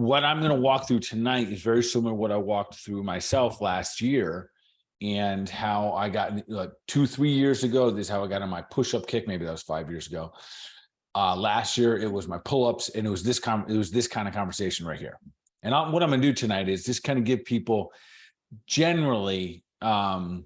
what I'm going to walk through tonight is very similar to what I walked through myself last year, and how I got, like 2-3 years ago. This is how I got on my push-up kick. Maybe that was 5 years ago. Last year it was my pull-ups, and it was this kind of conversation right here. And what I'm going to do tonight is just kind of give people generally, benchmarks.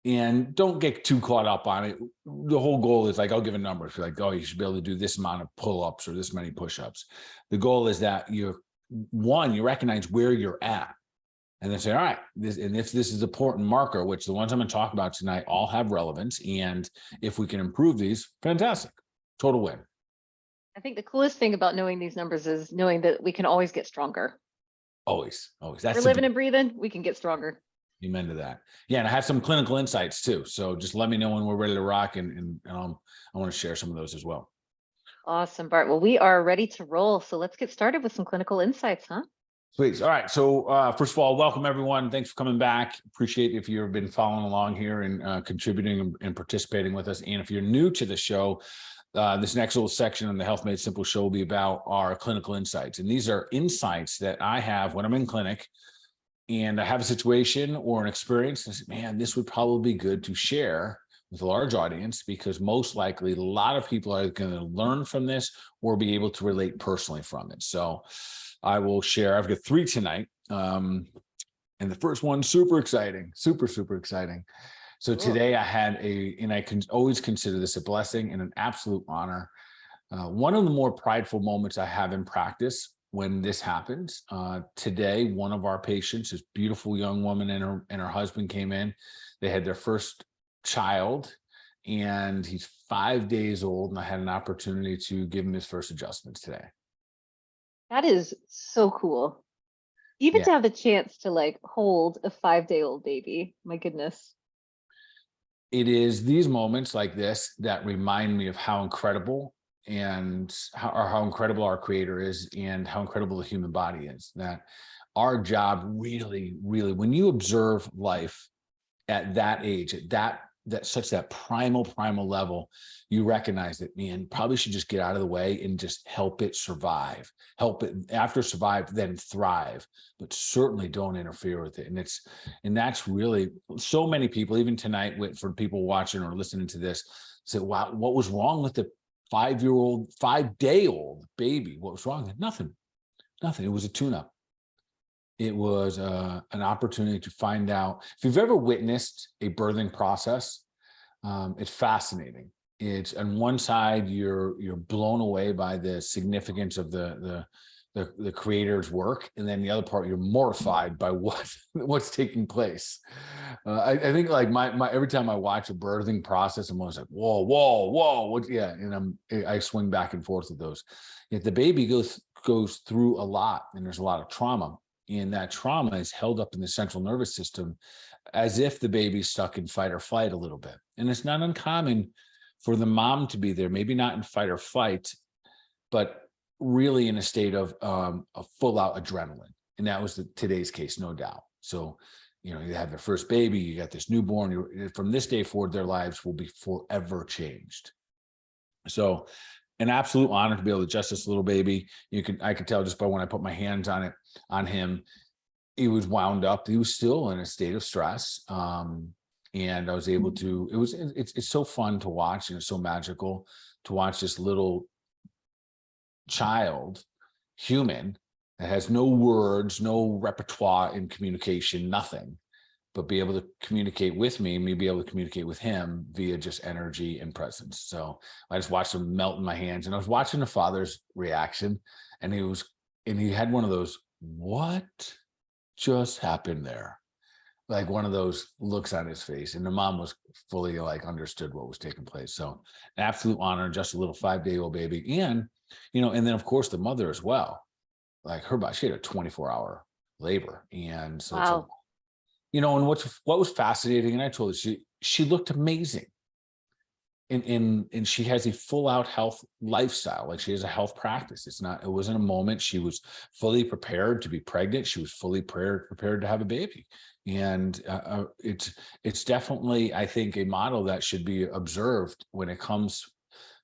And don't get too caught up on it. The whole goal is like, I'll give a number. If you're like, oh, you should be able to do this amount of pull-ups or this many push-ups. The goal is that you recognize where you're at, and then say, all right, if this is an important marker, which the ones I'm going to talk about tonight all have relevance. And if we can improve these, fantastic, total win. I think the coolest thing about knowing these numbers is knowing that we can always get stronger. Always. We're living and breathing, we can get stronger. Amen to that. Yeah, and I have some clinical insights too. So just let me know when we're ready to rock, and I want to share some of those as well. Awesome, Bart. Well, we are ready to roll. So let's get started with some clinical insights, huh? Please. All right. So first of all, welcome everyone. Thanks for coming back. Appreciate if you've been following along here and contributing and participating with us. And if you're new to the show, this next little section on the Health Made Simple show will be about our clinical insights. And these are insights that I have when I'm in clinic and I have a situation or an experience. And I say, man, this would probably be good to share with a large audience, because most likely a lot of people are going to learn from this or be able to relate personally from it. So I will share. I've got 3 tonight. And the first one, super exciting, super exciting. So today I had and I can always consider this a blessing and an absolute honor. One of the more prideful moments I have in practice when this happens. Today, one of our patients, this beautiful young woman and her husband came in. They had their first child, and he's 5 days old. And I had an opportunity to give him his first adjustments today. That is so cool. Even to have the chance to like hold a 5-day-old baby. My goodness. It is these moments like this that remind me of how incredible how incredible our Creator is, and how incredible the human body is. That our job really, when you observe life at that age, at that primal level, you recognize that, man, probably should just get out of the way and just help it survive. Help it after survive, then thrive, but certainly don't interfere with it. And that's really, so many people, even tonight, for people watching or listening to this, say, wow, what was wrong with the 5-day-old baby? What was wrong? Nothing. It was a tune-up. It was an opportunity to find out. If you've ever witnessed a birthing process, it's fascinating. It's on one side, you're blown away by the significance of the Creator's work, and then the other part, you're mortified by what's taking place. I think like my every time I watch a birthing process, I'm always like, whoa, what? Yeah, and I swing back and forth with those. Yet the baby goes through a lot, and there's a lot of trauma. And that trauma is held up in the central nervous system as if the baby's stuck in fight or flight a little bit. And it's not uncommon for the mom to be there, maybe not in fight or flight, but really in a state of a full out adrenaline. And that was today's case, no doubt. So, you have their first baby, you got this newborn. From this day forward, their lives will be forever changed. So an absolute honor to be able to adjust this little baby. I could tell just by when I put my hands on him, he was wound up. He was still in a state of stress. And I was able to, it's so fun to watch, and it's so magical to watch this little child, human, that has no words, no repertoire in communication, nothing, but be able to communicate with me, and me be able to communicate with him via just energy and presence. So I just watched him melt in my hands, and I was watching the father's reaction, and he had one of those, what just happened there? Like one of those looks on his face, and the mom was fully like understood what was taking place. So an absolute honor, just a little 5-day-old baby. And, and then of course the mother as well, like she had a 24-hour labor. And so, wow. And what was fascinating, and I told her, she looked amazing. And she has a full out health lifestyle. Like she has a health practice. It wasn't a moment. She was fully prepared to be pregnant. She was fully prepared to have a baby. And it's definitely, I think, a model that should be observed when it comes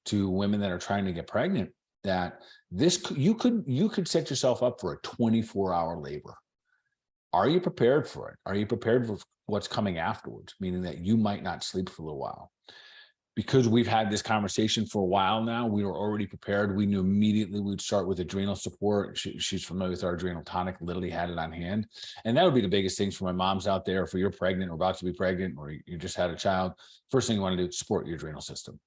to women that are trying to get pregnant, that you could set yourself up for a 24-hour labor. Are you prepared for it? Are you prepared for what's coming afterwards? Meaning that you might not sleep for a little while. Because we've had this conversation for a while now, we were already prepared. We knew immediately we'd start with adrenal support. She's familiar with our adrenal tonic, literally had it on hand. And that would be the biggest things for my moms out there. If you're pregnant or about to be pregnant, or you just had a child, first thing you want to do is support your adrenal system.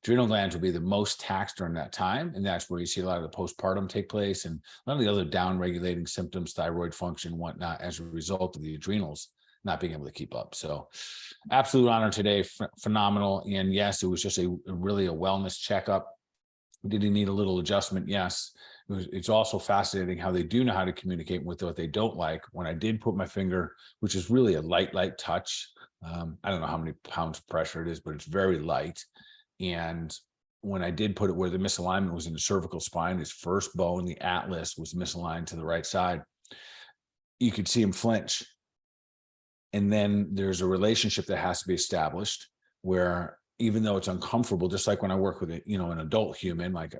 Adrenal glands will be the most taxed during that time. And that's where you see a lot of the postpartum take place and a lot of the other down regulating symptoms, thyroid function, whatnot, as a result of the adrenals not being able to keep up. So absolute honor today, phenomenal. And yes, it was just really a wellness checkup. Did he need a little adjustment? Yes. It's also fascinating how they do know how to communicate with what they don't like. When I did put my finger, which is really a light touch, I don't know how many pounds of pressure it is, but it's very light. And when I did put it where the misalignment was in the cervical spine, his first bone, the atlas, was misaligned to the right side, you could see him flinch. And then there's a relationship that has to be established where, even though it's uncomfortable, just like when I work with an adult human, like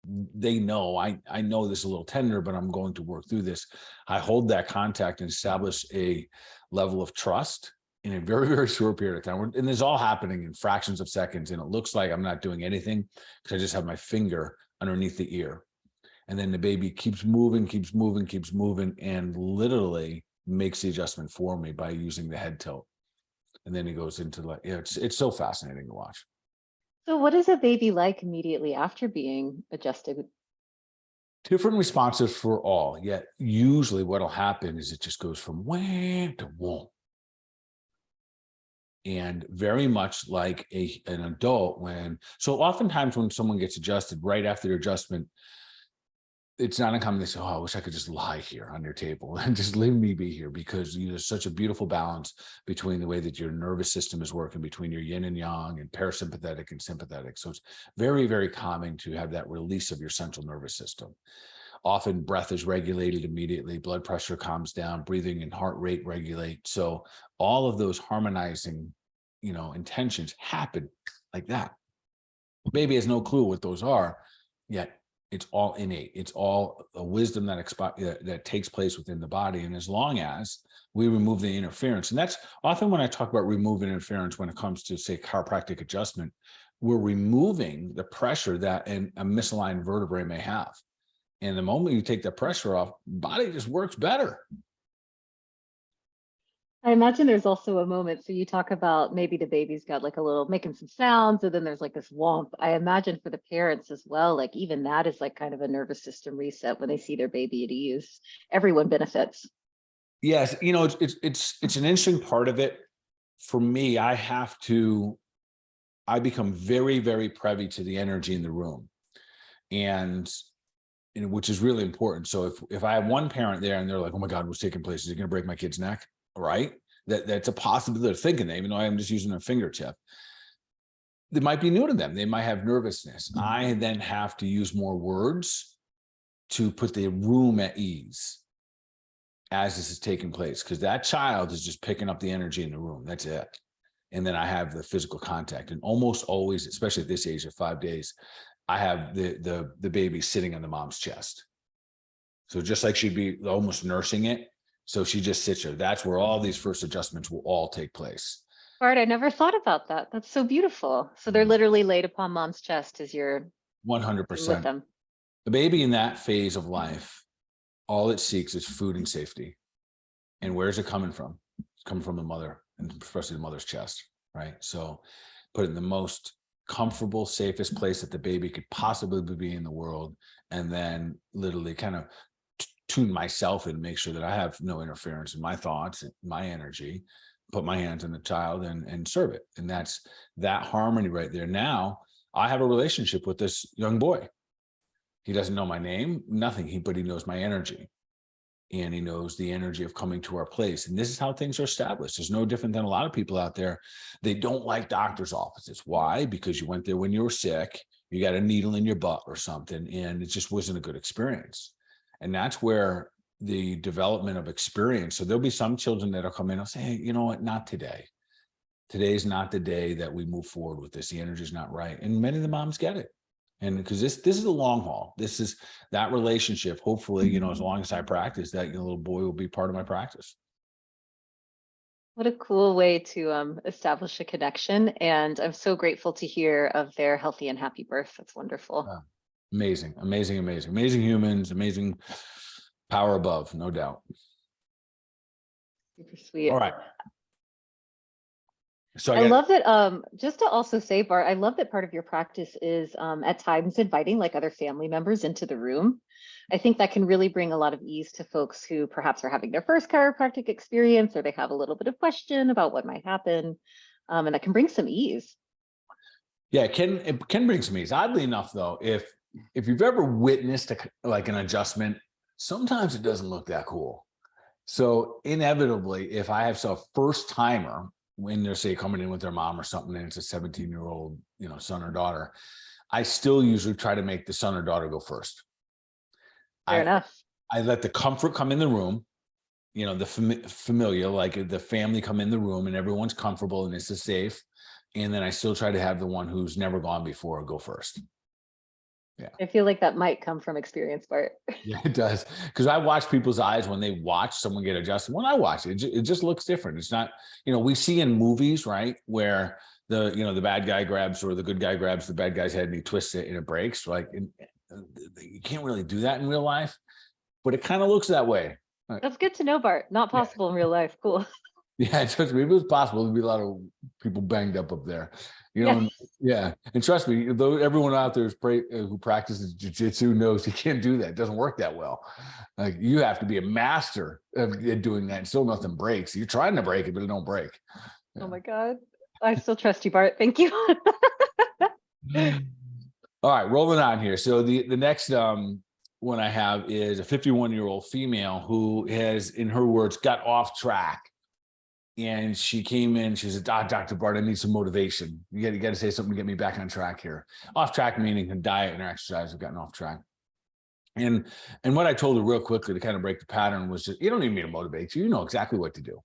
they know, I know this is a little tender, but I'm going to work through this. I hold that contact and establish a level of trust in a very, very short period of time. And this is all happening in fractions of seconds. And it looks like I'm not doing anything because I just have my finger underneath the ear. And then the baby keeps moving, and literally makes the adjustment for me by using the head tilt. And then he goes into like, it's so fascinating to watch. So what is a baby like immediately after being adjusted? Different responses for all, yet usually what'll happen is it just goes from wham to whoom. And very much like an adult so oftentimes when someone gets adjusted, right after their adjustment, it's not uncommon. They say, "Oh, I wish I could just lie here on your table and just leave me be here," because there's such a beautiful balance between the way that your nervous system is working, between your yin and yang and parasympathetic and sympathetic. So it's very, very calming to have that release of your central nervous system. Often breath is regulated immediately, blood pressure calms down, breathing and heart rate regulate. So all of those harmonizing, intentions happen like that. Baby has no clue what those are, yet it's all innate. It's all a wisdom that takes place within the body. And as long as we remove the interference, and that's often when I talk about removing interference when it comes to, say, chiropractic adjustment, we're removing the pressure that a misaligned vertebrae may have. And the moment you take the pressure off, body just works better. I imagine there's also a moment. So you talk about maybe the baby's got like a little making some sounds, and then there's like this whomp. I imagine for the parents as well, like even that is like kind of a nervous system reset when they see their baby at ease. Everyone benefits. Yes, it's an interesting part of it. For me, I become very, very privy to the energy in the room, and which is really important. So if I have one parent there and they're like, "Oh my God, what's taking place? Is he going to break my kid's neck?" Right? That's a possibility. They're thinking that, even though I'm just using a fingertip. It might be new to them. They might have nervousness. I then have to use more words to put the room at ease as this is taking place, because that child is just picking up the energy in the room. That's it. And then I have the physical contact, and almost always, especially at this age of 5 days, I have the baby sitting on the mom's chest. So just like she'd be almost nursing it, so she just sits there. That's where all these first adjustments will all take place. Bart, I never thought about that. That's so beautiful. So they're literally laid upon mom's chest as you're 100%. with them. The baby in that phase of life, all it seeks is food and safety. And where's it coming from? It's coming from the mother, and especially the mother's chest, right? So put it in the most comfortable, safest place that the baby could possibly be in the world, and then literally kind of tune myself and make sure that I have no interference in my thoughts, my energy, put my hands on the child and serve it. And that's that harmony right there. Now I have a relationship with this young boy. He doesn't know my name, nothing, but he knows my energy. And he knows the energy of coming to our place. And this is how things are established. It's no different than a lot of people out there. They don't like doctor's offices. Why? Because you went there when you were sick, you got a needle in your butt or something, and it just wasn't a good experience. And that's where the development of experience. So there'll be some children that'll come in and say, "Hey, you know what? Not today. Today's not the day that we move forward with this. The energy's not right." And many of the moms get it. And because this is a long haul. This is that relationship. Hopefully, you know, as long as I practice, that little boy will be part of my practice. What a cool way to establish a connection. And I'm so grateful to hear of their healthy and happy birth. That's wonderful. Amazing, amazing, amazing, amazing humans, amazing power above, no doubt. Super sweet. All right. So I love that. Just to also say, Bart, I love that part of your practice is at times inviting like other family members into the room. I think that can really bring a lot of ease to folks who perhaps are having their first chiropractic experience, or they have a little bit of question about what might happen. And that can bring some ease. yeah, it can bring some ease. Oddly enough, though, if you've ever witnessed like an adjustment, sometimes it doesn't look that cool. So inevitably, if I have a first timer when they're say coming in with their mom or something, and it's a 17-year-old, you know, son or daughter, I still usually try to make the son or daughter go first. Fair enough. I let the comfort come in the room, you know, the familiar, like the family come in the room and everyone's comfortable and this is safe. And then I still try to have the one who's never gone before go first. Yeah. I feel like that might come from experience, Bart. Yeah, it does. Because I watch people's eyes when they watch someone get adjusted. When I watch it, it just looks different. It's not, you know, we see in movies, right, where the bad guy grabs or the good guy grabs the bad guy's head and he twists it and it breaks. Like, you can't really do that in real life, but it kind of looks that way. That's good to know, Bart. Not possible in real life. Cool. Yeah, trust me, if it was possible, there'd be a lot of people banged up there. You know, yeah. And trust me, though everyone out there who practices jujitsu knows you can't do that. It doesn't work that well. Like you have to be a master of doing that. And still nothing breaks. You're trying to break it, but it don't break. Yeah. Oh my God. I still trust you, Bart. Thank you. All right, rolling on here. So the next one I have is a 51-year-old female who has, in her words, got off track. And she came in, she said, Dr. Bart, I need some motivation. You got to say something to get me back on track here. Off track meaning her diet and her exercise have gotten off track. And what I told her real quickly to kind of break the pattern was just, you don't need me to motivate you. You know exactly what to do.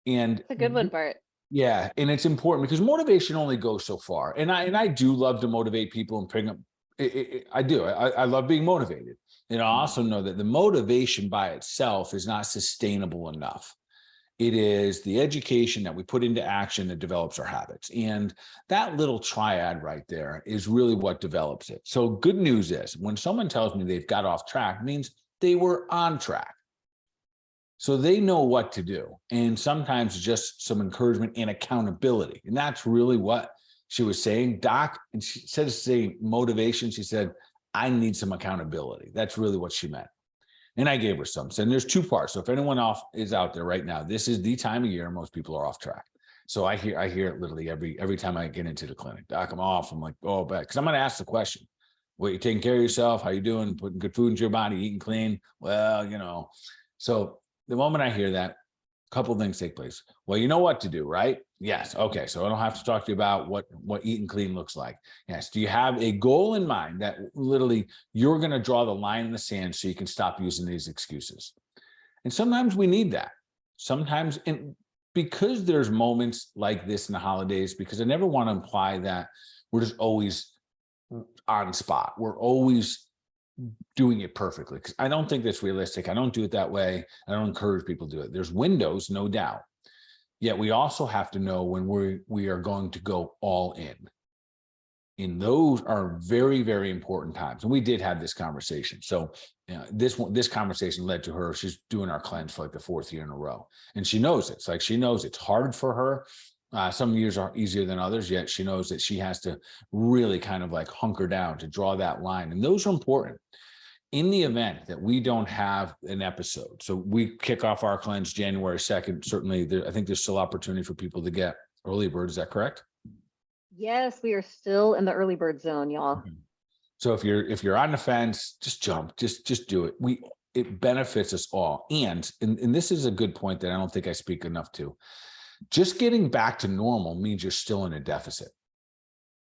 And it's a good one, Bart. Yeah. And it's important because motivation only goes so far. And I do love to motivate people and bring up. I do. I love being motivated. And I also know that the motivation by itself is not sustainable enough. It is the education that we put into action that develops our habits. And that little triad right there is really what develops it. So good news is when someone tells me they've got off track, means they were on track. So they know what to do. And sometimes just some encouragement and accountability. And that's really what she was saying, Doc, and she said to say motivation, she said, I need some accountability. That's really what she meant. And I gave her some. So there's two parts. So if anyone is out there right now, this is the time of year most people are off track. So I hear it literally every time I get into the clinic. Doc, I'm off. I'm like, oh, back. Because I'm going to ask the question. Well, you taking care of yourself? How you doing? Putting good food into your body, eating clean? Well, you know. So the moment I hear that, a couple of things take place. Well, you know what to do, right? Yes. Okay. So I don't have to talk to you about what eating clean looks like. Yes. Do you have a goal in mind that literally you're going to draw the line in the sand so you can stop using these excuses? And sometimes we need that. Sometimes, and because there's moments like this in the holidays, because I never want to imply that we're just always on spot. We're always doing it perfectly, because I don't think that's realistic. I don't do it that way. I don't encourage people to do it. There's windows, no doubt. Yet we also have to know when we are going to go all in. And those are very, very important times. And we did have this conversation. So this conversation led to her. She's doing our cleanse for like the 4th year in a row. And she knows it. It's like she knows it's hard for her. Some years are easier than others, yet she knows that she has to really kind of like hunker down to draw that line. And those are important. In the event that we don't have an episode, so we kick off our cleanse January 2nd, certainly I think there's still opportunity for people to get early bird. Is that correct? Yes, we are still in the early bird zone, y'all. Okay. So if you're on the fence, just jump, just do it. It benefits us all. And this is a good point that I don't think I speak enough to. Just getting back to normal means you're still in a deficit,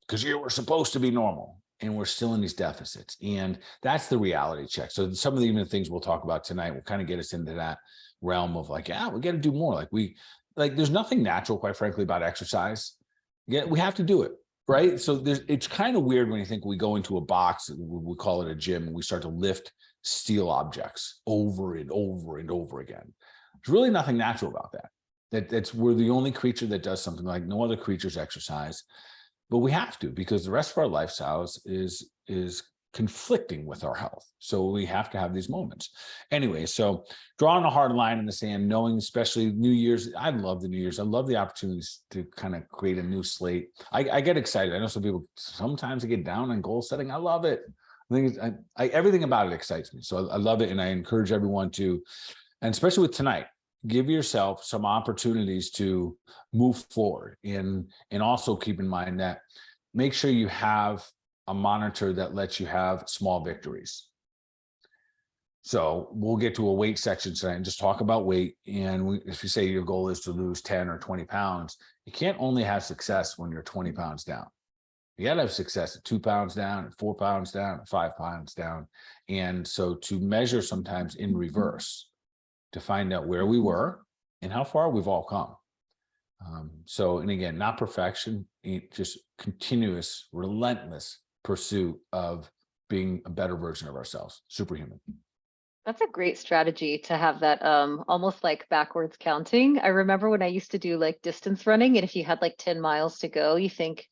because we're supposed to be normal. And we're still in these deficits. And that's the reality check. So some of the even things we'll talk about tonight will kind of get us into that realm of like, yeah, we got to do more. Like there's nothing natural, quite frankly, about exercise. Yeah, we have to do it. right? So it's kind of weird when you think we go into a box, we call it a gym, and we start to lift steel objects over and over and over again. There's really nothing natural about that. That's we're the only creature that does something like no other creatures exercise, but we have to because the rest of our lifestyles is conflicting with our health. So we have to have these moments. Anyway, so drawing a hard line in the sand, knowing especially New Year's, I love the New Year's. I love the opportunities to kind of create a new slate. I get excited. I know some people sometimes get down on goal setting. I love it. I think everything about it excites me. So I love it. And I encourage everyone to, and especially with tonight, give yourself some opportunities to move forward and also keep in mind that make sure you have a monitor that lets you have small victories. So we'll get to a weight section tonight and just talk about weight. And if you say your goal is to lose 10 or 20 pounds, you can't only have success when you're 20 pounds down. You got to have success at 2 pounds down, at 4 pounds down, at 5 pounds down. And so to measure sometimes in reverse to find out where we were and how far we've all come. So, and again, not perfection, just continuous, relentless pursuit of being a better version of ourselves, superhuman. That's a great strategy to have that almost like backwards counting. I remember when I used to do like distance running, and if you had like 10 miles to go, you think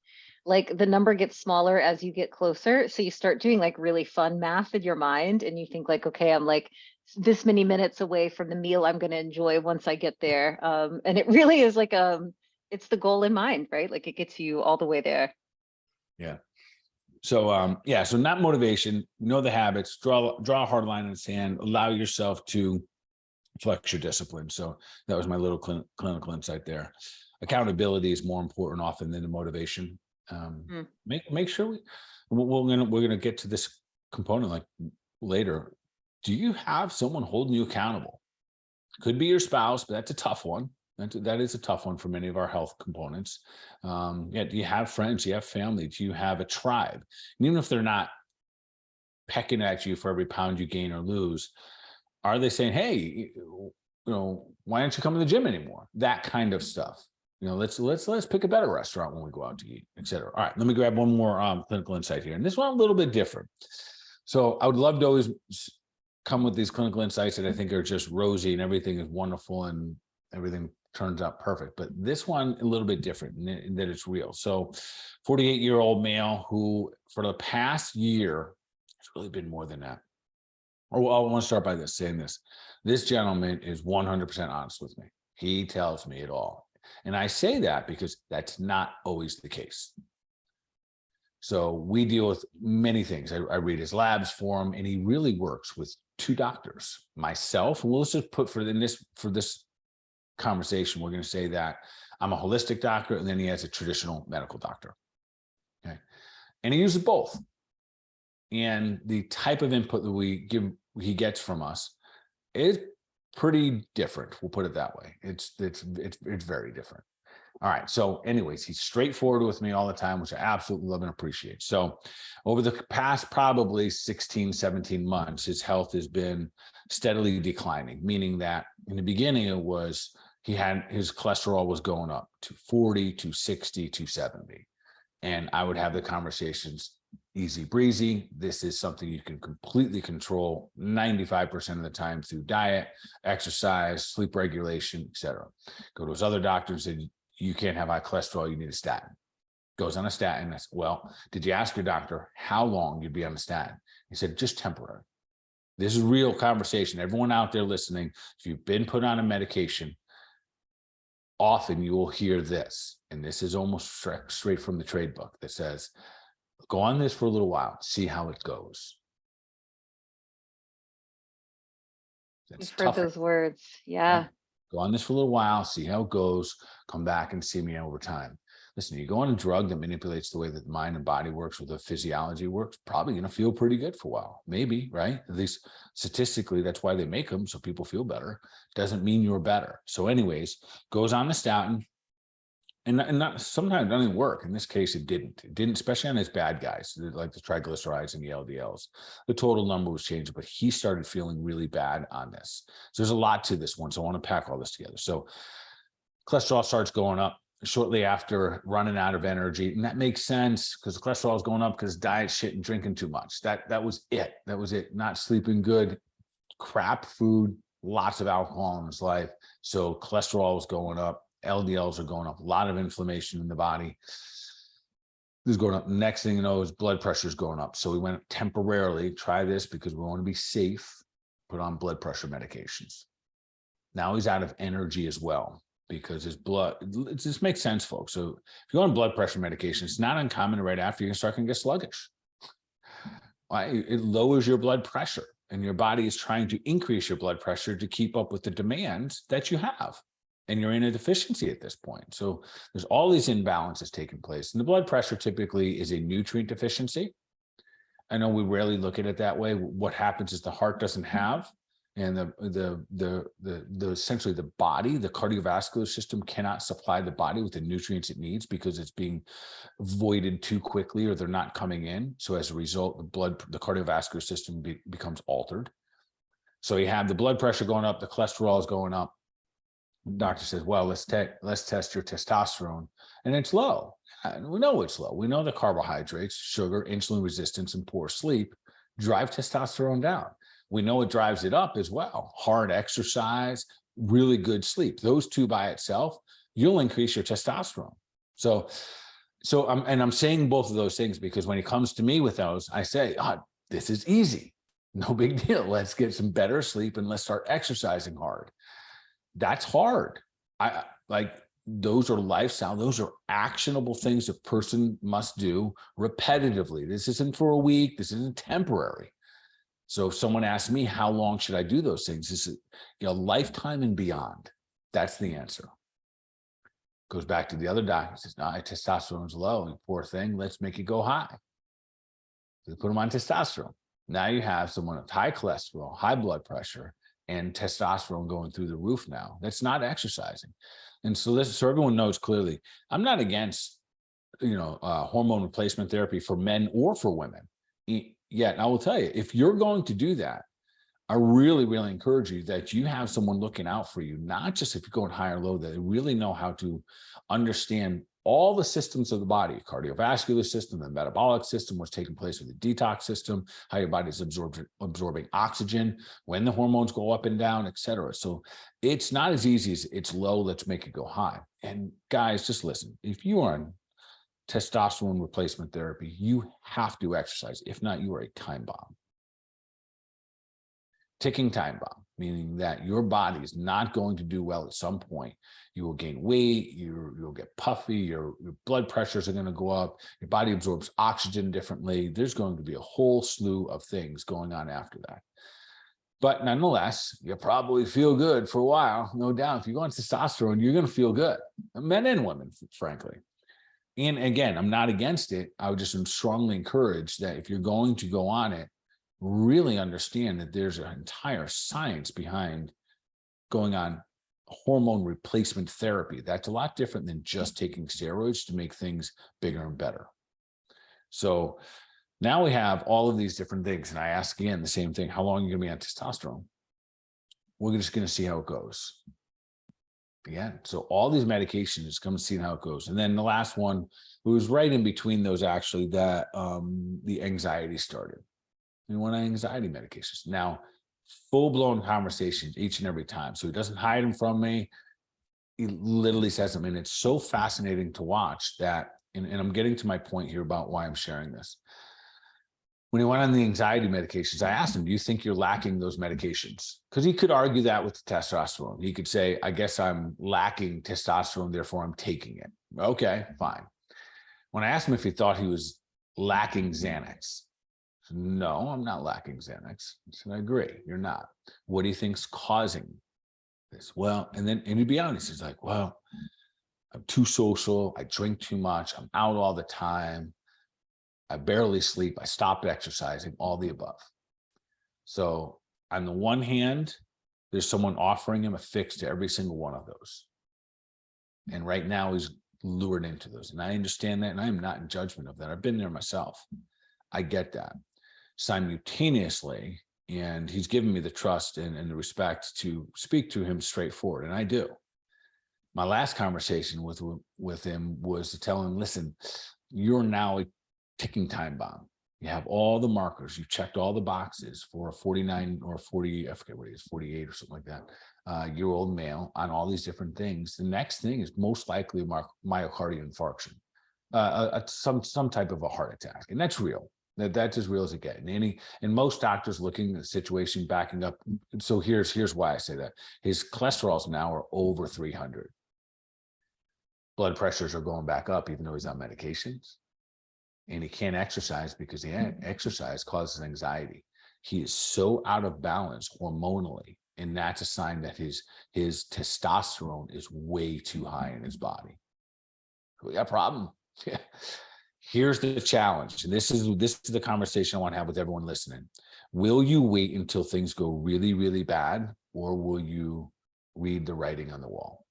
like the number gets smaller as you get closer. So you start doing like really fun math in your mind, and you think like, okay, I'm like this many minutes away from the meal I'm going to enjoy once I get there. And it really is like it's the goal in mind, right? Like it gets you all the way there. Yeah. So yeah, so not motivation, know the habits, draw a hard line in the sand, allow yourself to flex your discipline. So that was my little clinical insight there. Accountability is more important often than the motivation. Make sure we're gonna get to this component like later. Do you have someone holding you accountable? Could be your spouse, but that's a tough one. That is a tough one for many of our health components. Yeah, do you have friends? Do you have family? Do you have a tribe? And even if they're not pecking at you for every pound you gain or lose, are they saying, "Hey, why don't you come to the gym anymore?" That kind of stuff. Let's pick a better restaurant when we go out to eat, et cetera. All right, let me grab one more clinical insight here, and this one a little bit different. So I would love to always come with these clinical insights that I think are just rosy and everything is wonderful and everything turns out perfect. But this one a little bit different in that it's real. So 48-year-old male who for the past year, it's really been more than that. I want to start by saying this. This gentleman is 100% honest with me. He tells me it all. And I say that because that's not always the case. So we deal with many things. I read his labs for him, and he really works with 2 doctors, myself. And let's just put for this conversation, we're going to say that I'm a holistic doctor, and then he has a traditional medical doctor. Okay. And he uses both. And the type of input that he gets from us is pretty different. We'll put it that way. It's very different. All right. So anyways, he's straightforward with me all the time, which I absolutely love and appreciate. So over the past probably 16, 17 months, his health has been steadily declining, meaning that in the beginning his cholesterol was going up to 40, to 60, to 70. And I would have the conversations easy breezy. This is something you can completely control 95% of the time through diet, exercise, sleep regulation, et cetera. Go to his other doctors and you can't have high cholesterol, you need a statin. Goes on a statin. I said, well, did you ask your doctor how long you'd be on the statin? He said, just temporary. This is real conversation. Everyone out there listening, if you've been put on a medication, often you will hear this, and this is almost straight from the trade book that says, go on this for a little while, see how it goes. You've heard those words. Yeah. Go on this for a little while, see how it goes, come back and see me over time. Listen, you go on a drug that manipulates the way that the mind and body works, or the physiology works, probably going to feel pretty good for a while. Maybe, right? At least statistically, that's why they make them, so people feel better. Doesn't mean you're better. So anyways, goes on the statin, and not, sometimes it doesn't even work. In this case, it didn't. It didn't, especially on his bad guys, like the triglycerides and the LDLs. The total number was changed, but he started feeling really bad on this. So there's a lot to this one. So I want to pack all this together. So cholesterol starts going up. shortly after running out of energy. And that makes sense because the cholesterol is going up because diet shit and drinking too much. That was it. That was it. Not sleeping good, crap food, lots of alcohol in his life. So cholesterol is going up, LDLs are going up, a lot of inflammation in the body. This is going up. Next thing you know, his blood pressure is going up. So we went temporarily, try this because we want to be safe, put on blood pressure medications. Now he's out of energy as well because his blood, it just makes sense, folks. So if you're on blood pressure medication, it's not uncommon right after you can start to get sluggish. It lowers your blood pressure and your body is trying to increase your blood pressure to keep up with the demands that you have. And you're in a deficiency at this point. So there's all these imbalances taking place. And the blood pressure typically is a nutrient deficiency. I know we rarely look at it that way. What happens is the heart doesn't have, and the essentially the body, the cardiovascular system cannot supply the body with the nutrients it needs because it's being voided too quickly or they're not coming in. So as a result, the cardiovascular system becomes altered. So you have the blood pressure going up, the cholesterol is going up. The doctor says, well, let's test your testosterone, and it's low. And we know it's low. We know the carbohydrates, sugar, insulin resistance, and poor sleep drive testosterone down. We know it drives it up as well. Hard exercise, really good sleep. Those two by itself, you'll increase your testosterone. So I'm saying both of those things because when it comes to me with those, I say, this is easy. No big deal. Let's get some better sleep and let's start exercising hard. That's hard. Those are lifestyle. Those are actionable things a person must do repetitively. This isn't for a week. This isn't temporary. So if someone asks me, how long should I do those things? This is a lifetime and beyond. That's the answer. Goes back to the other doctor. Says, no, testosterone's low. And poor thing, let's make it go high. So they put them on testosterone. Now you have someone with high cholesterol, high blood pressure, and testosterone going through the roof now. That's not exercising. And so everyone knows clearly, I'm not against, hormone replacement therapy for men or for women. Yet I will tell you, if you're going to do that, I really, really encourage you that you have someone looking out for you, not just if you're going high or low, that they really know how to understand all the systems of the body, cardiovascular system, the metabolic system, what's taking place with the detox system, how your body is absorbing oxygen, when the hormones go up and down, et cetera. So it's not as easy as it's low, let's make it go high. And guys, just listen, if you are on testosterone replacement therapy, you have to exercise. If not, you are a time bomb. Ticking time bomb, meaning that your body is not going to do well at some point. You will gain weight, you'll get puffy, your blood pressures are going to go up, your body absorbs oxygen differently. There's going to be a whole slew of things going on after that. But nonetheless, you probably feel good for a while, no doubt. If you go on testosterone, you're going to feel good, men and women, frankly. And again, I'm not against it. I would just strongly encourage that if you're going to go on it, really understand that there's an entire science behind going on hormone replacement therapy. That's a lot different than just taking steroids to make things bigger and better. So now we have all of these different things. And I ask again the same thing, how long are you going to be on testosterone? We're just going to see how it goes. Again, so all these medications, come and see how it goes. And then the last one, it was right in between those actually that the anxiety started. We want anxiety medications. Now, full-blown conversations each and every time. So he doesn't hide them from me. He literally says them. And it's so fascinating to watch that, and I'm getting to my point here about why I'm sharing this. When he went on the anxiety medications, I asked him, do you think you're lacking those medications? Because he could argue that with the testosterone. He could say, I guess I'm lacking testosterone, therefore I'm taking it. Okay, fine. When I asked him if he thought he was lacking Xanax, no, I'm not lacking Xanax. I said, I agree, you're not. What do you think's causing this? Well, and to be honest, he's like, well, I'm too social. I drink too much. I'm out all the time. I barely sleep. I stopped exercising, all the above. So on the one hand, there's someone offering him a fix to every single one of those. And right now he's lured into those. And I understand that. And I am not in judgment of that. I've been there myself. I get that. Simultaneously, and he's given me the trust and the respect to speak to him straightforward, and I do. My last conversation with him was to tell him, listen, you're now a ticking time bomb. You have all the markers. You checked all the boxes for a 49 or 40, I forget what it is, 48 or something like that, year-old male on all these different things. The next thing is most likely myocardial infarction, some type of a heart attack. And that's real. That's as real as it gets. And most doctors looking at the situation backing up. So here's why I say that. His cholesterols now are over 300. Blood pressures are going back up, even though he's on medications. And he can't exercise because exercise causes anxiety. He is so out of balance hormonally, and that's a sign that his testosterone is way too high in his body. We got a problem. Here's the challenge, and this is the conversation I want to have with everyone listening. Will you wait until things go really, really bad, or will you read the writing on the wall?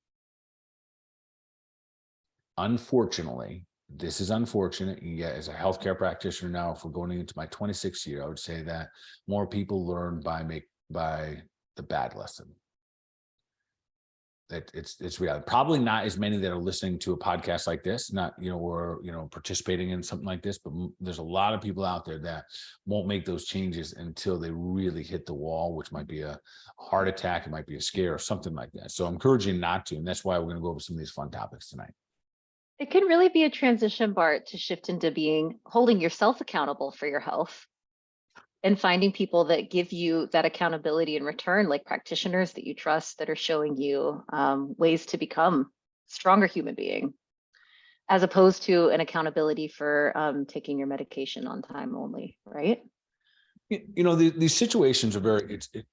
Unfortunately, this is unfortunate. Yeah, as a healthcare practitioner now, if we're going into my 26th year, I would say that more people learn by the bad lesson. That it's reality. Probably not as many that are listening to a podcast like this, not, or, participating in something like this, but there's a lot of people out there that won't make those changes until they really hit the wall, which might be a heart attack, it might be a scare or something like that. So I'm encouraging not to, and that's why we're going to go over some of these fun topics tonight. It can really be a transition, Bart, to shift into holding yourself accountable for your health and finding people that give you that accountability in return, like practitioners that you trust that are showing you ways to become a stronger human being, as opposed to an accountability for taking your medication on time only, right? These situations are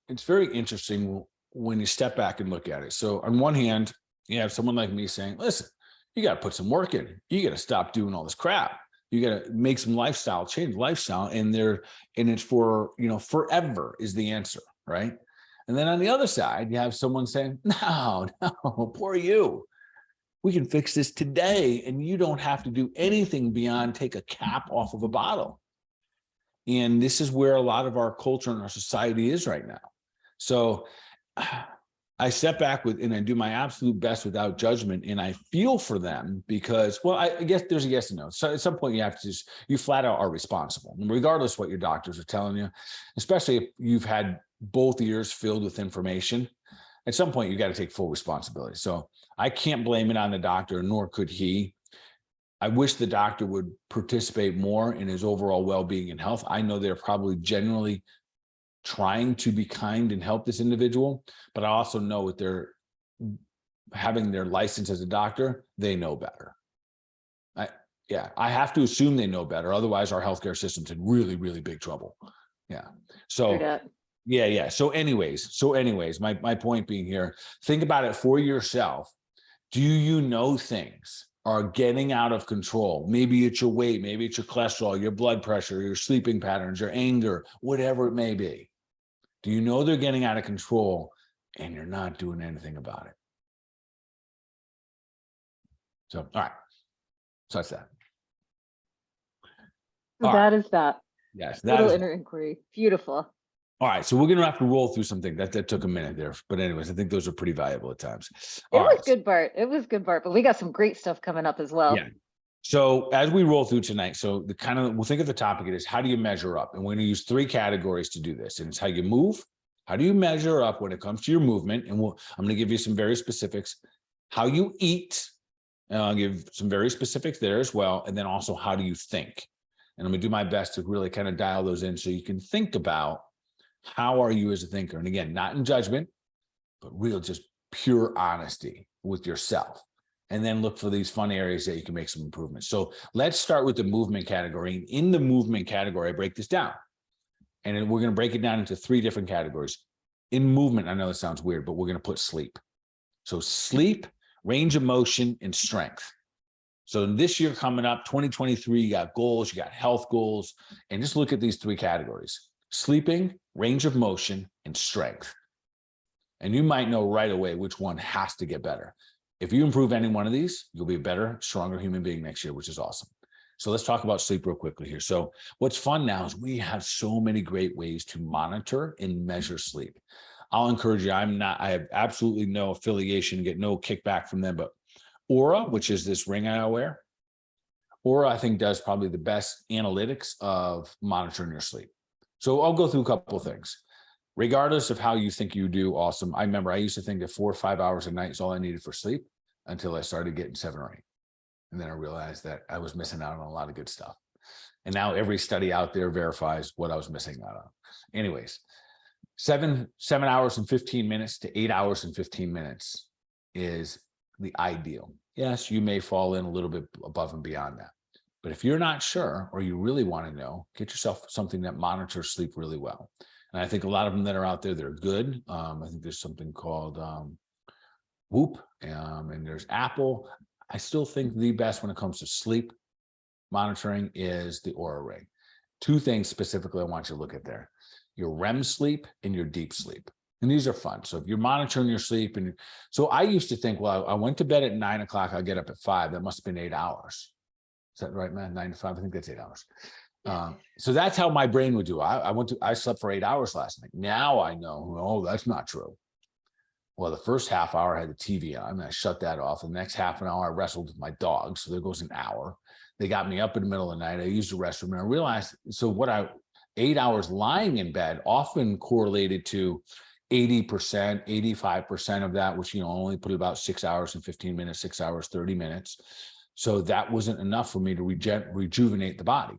it's very interesting when you step back and look at it. So on one hand, you have someone like me saying, listen, you got to put some work in. You got to stop doing all this crap. You got to make some change lifestyle, and it's for, forever is the answer, right? And then on the other side, you have someone saying, no, poor you. We can fix this today, and you don't have to do anything beyond take a cap off of a bottle. And this is where a lot of our culture and our society is right now. So I step back and I do my absolute best without judgment, and I feel for them because, well, I guess there's a yes and no. So at some point you have to you flat out are responsible, and regardless of what your doctors are telling you, especially if you've had both ears filled with information, at some point you got to take full responsibility. So I can't blame it on the doctor, nor could he. I wish the doctor would participate more in his overall well-being and health. I know they're probably generally trying to be kind and help this individual, but I also know with their having their license as a doctor, they know better. I have to assume they know better. Otherwise, our healthcare system's in really, really big trouble. Yeah. So yeah. So anyways, my point being here, think about it for yourself. Do you know things are getting out of control? Maybe it's your weight, maybe it's your cholesterol, your blood pressure, your sleeping patterns, your anger, whatever it may be. Do you know they're getting out of control and you're not doing anything about it? So, all right. So that's that. That is that. Yes. Little inner inquiry. Beautiful. All right. So we're going to have to roll through something that took a minute there. But anyways, I think those are pretty valuable at times. It was good, Bart. But we got some great stuff coming up as well. Yeah. So as we roll through tonight, so we'll think of the topic, it is how do you measure up? And we're going to use 3 categories to do this. And it's how you move. How do you measure up when it comes to your movement? And I'm going to give you some very specifics. How you eat, and I'll give some very specifics there as well. And then also, how do you think? And I'm going to do my best to really kind of dial those in so you can think about how are you as a thinker? And again, not in judgment, but real, just pure honesty with yourself. And then look for these fun areas that you can make some improvements. So let's start with the movement category. In the movement category, I break this down. And we're going to break it down into 3 different categories. In movement, I know that sounds weird, but we're going to put sleep. So sleep, range of motion, and strength. So this year coming up, 2023, you got goals, you got health goals, and just look at these 3 categories: sleeping, range of motion, and strength. And you might know right away which one has to get better. If you improve any one of these, you'll be a better, stronger human being next year, which is awesome. So let's talk about sleep real quickly here. So what's fun now is we have so many great ways to monitor and measure sleep. I'll encourage you. I have absolutely no affiliation, get no kickback from them, but Aura, which is this ring I wear, Aura, I think, does probably the best analytics of monitoring your sleep. So I'll go through a couple of things. Regardless of how you think you do, awesome. I remember I used to think that 4 or 5 hours a night is all I needed for sleep until I started getting 7 or 8. And then I realized that I was missing out on a lot of good stuff. And now every study out there verifies what I was missing out on. Anyways, 7 hours and 15 minutes to 8 hours and 15 minutes is the ideal. Yes, you may fall in a little bit above and beyond that. But if you're not sure, or you really want to know, get yourself something that monitors sleep really well. And I think a lot of them that are out there, they're good. I think there's something called Whoop, and there's Apple. I still think the best when it comes to sleep monitoring is the Aura Ring. 2 things specifically I want you to look at there: your REM sleep and your deep sleep. And these are fun. So if you're monitoring your sleep, and so I used to think, well, I went to bed at 9 o'clock, I'll get up at 5. That must have been 8 hours. Is that right, man? 9 to 5? I think that's 8 hours. So that's how my brain would do. I slept for 8 hours last night. Now I know, oh, that's not true. Well, the first half hour I had the TV on, and I shut that off. The next half an hour I wrestled with my dog. So there goes an hour. They got me up in the middle of the night. I used the restroom, and I realized, so 8 hours lying in bed often correlated to 80%, 85% of that, which, only put about 6 hours and 15 minutes, 6 hours, 30 minutes. So that wasn't enough for me to rejuvenate the body.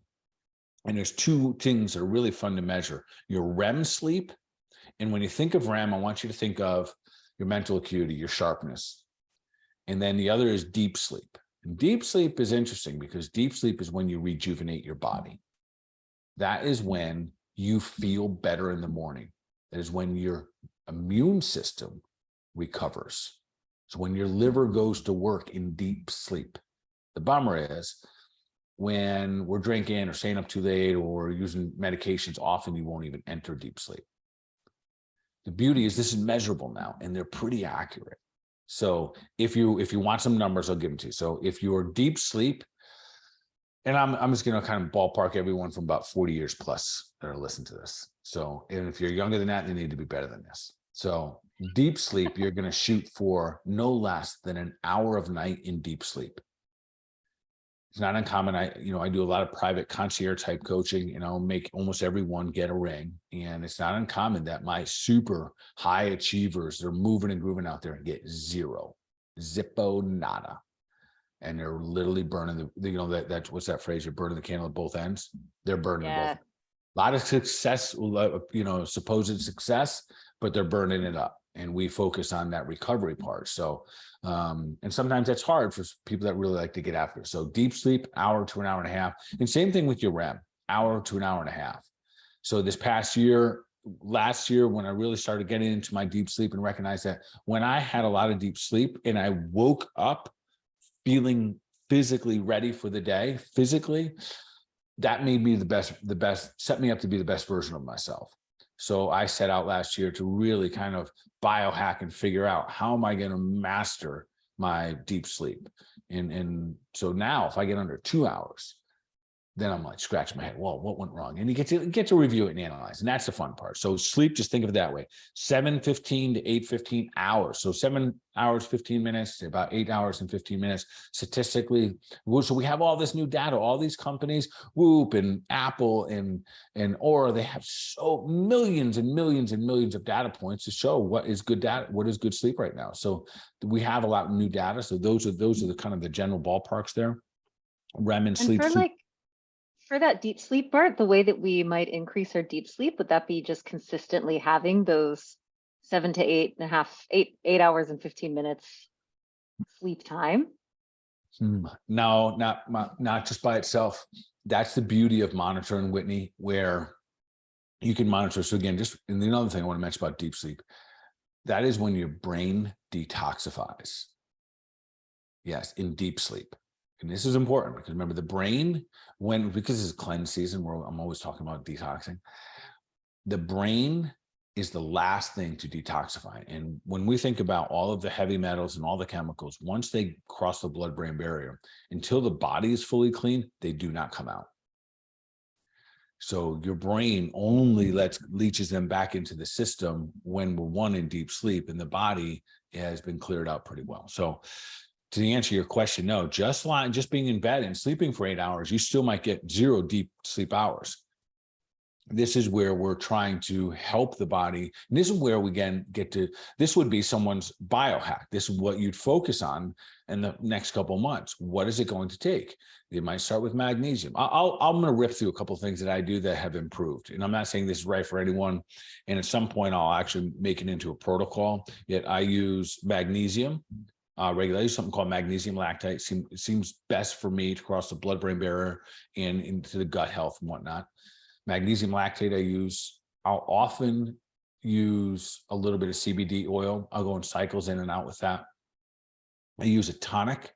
And there's 2 things that are really fun to measure: your REM sleep. And when you think of REM, I want you to think of your mental acuity, your sharpness. And then the other is deep sleep. And deep sleep is interesting because deep sleep is when you rejuvenate your body. That is when you feel better in the morning. That is when your immune system recovers. So when your liver goes to work in deep sleep. The bummer is when we're drinking or staying up too late or using medications, often you won't even enter deep sleep. The beauty is this is measurable now, and they're pretty accurate. So if you want some numbers, I'll give them to you. So if you're deep sleep, and I'm just going to kind of ballpark everyone from about 40 years plus that are listening to this. So, and if you're younger than that, they need to be better than this. So deep sleep, you're going to shoot for no less than an hour of night in deep sleep. It's not uncommon. I do a lot of private concierge type coaching, and I'll make almost everyone get a ring. And it's not uncommon that my super high achievers, they're moving and grooving out there and get 0, zippo nada. And they're literally burning that's what's that phrase? You're burning the candle at both ends. They're burning both. A lot of success, supposed success, but they're burning it up. And we focus on that recovery part. So, and sometimes that's hard for people that really like to get after. So deep sleep, hour to an hour and a half. And same thing with your REM, hour to an hour and a half. So this past year, last year, when I really started getting into my deep sleep and recognized that when I had a lot of deep sleep and I woke up feeling physically ready for the day, that made me the best, set me up to be the best version of myself. So I set out last year to really kind of biohack and figure out, how am I going to master my deep sleep? And so now if I get under 2 hours, then I'm like scratching my head. Well, what went wrong? And you get to review it and analyze. And that's the fun part. So sleep, just think of it that way: 7:15 to 8:15 hours. So 7 hours, 15 minutes, about 8 hours and 15 minutes statistically. So we have all this new data, all these companies, Whoop and Apple and Aura, they have so millions and millions and millions of data points to show what is good data, what is good sleep right now. So we have a lot of new data. So those are the kind of the general ballparks there. REM and sleep. For that deep sleep, Bart, the way that we might increase our deep sleep, would that be just consistently having those 7 to 8 hours and 15 minutes sleep time? No, not just by itself. That's the beauty of monitoring, Whitney, where you can monitor. So again, and the other thing I want to mention about deep sleep, that is when your brain detoxifies. Yes, in deep sleep. And this is important because remember, the brain, because it's cleanse season, where I'm always talking about detoxing, the brain is the last thing to detoxify. And when we think about all of the heavy metals and all the chemicals, once they cross the blood-brain barrier, until the body is fully clean, they do not come out. So your brain only leaches them back into the system when we're one in deep sleep, and the body has been cleared out pretty well. So to answer your question, no, just being in bed and sleeping for 8 hours, you still might get 0 deep sleep hours. This is where we're trying to help the body. And this is where we again get to, this would be someone's biohack. This is what you'd focus on in the next couple of months. What is it going to take? You might start with magnesium. I'm going to rip through a couple of things that I do that have improved. And I'm not saying this is right for anyone. And at some point, I'll actually make it into a protocol. Yet I use magnesium regularly, something called magnesium lactate. It seems best for me to cross the blood-brain barrier and into the gut health and whatnot. Magnesium lactate I'll often use a little bit of CBD oil. I'll go in cycles in and out with that. I use a tonic.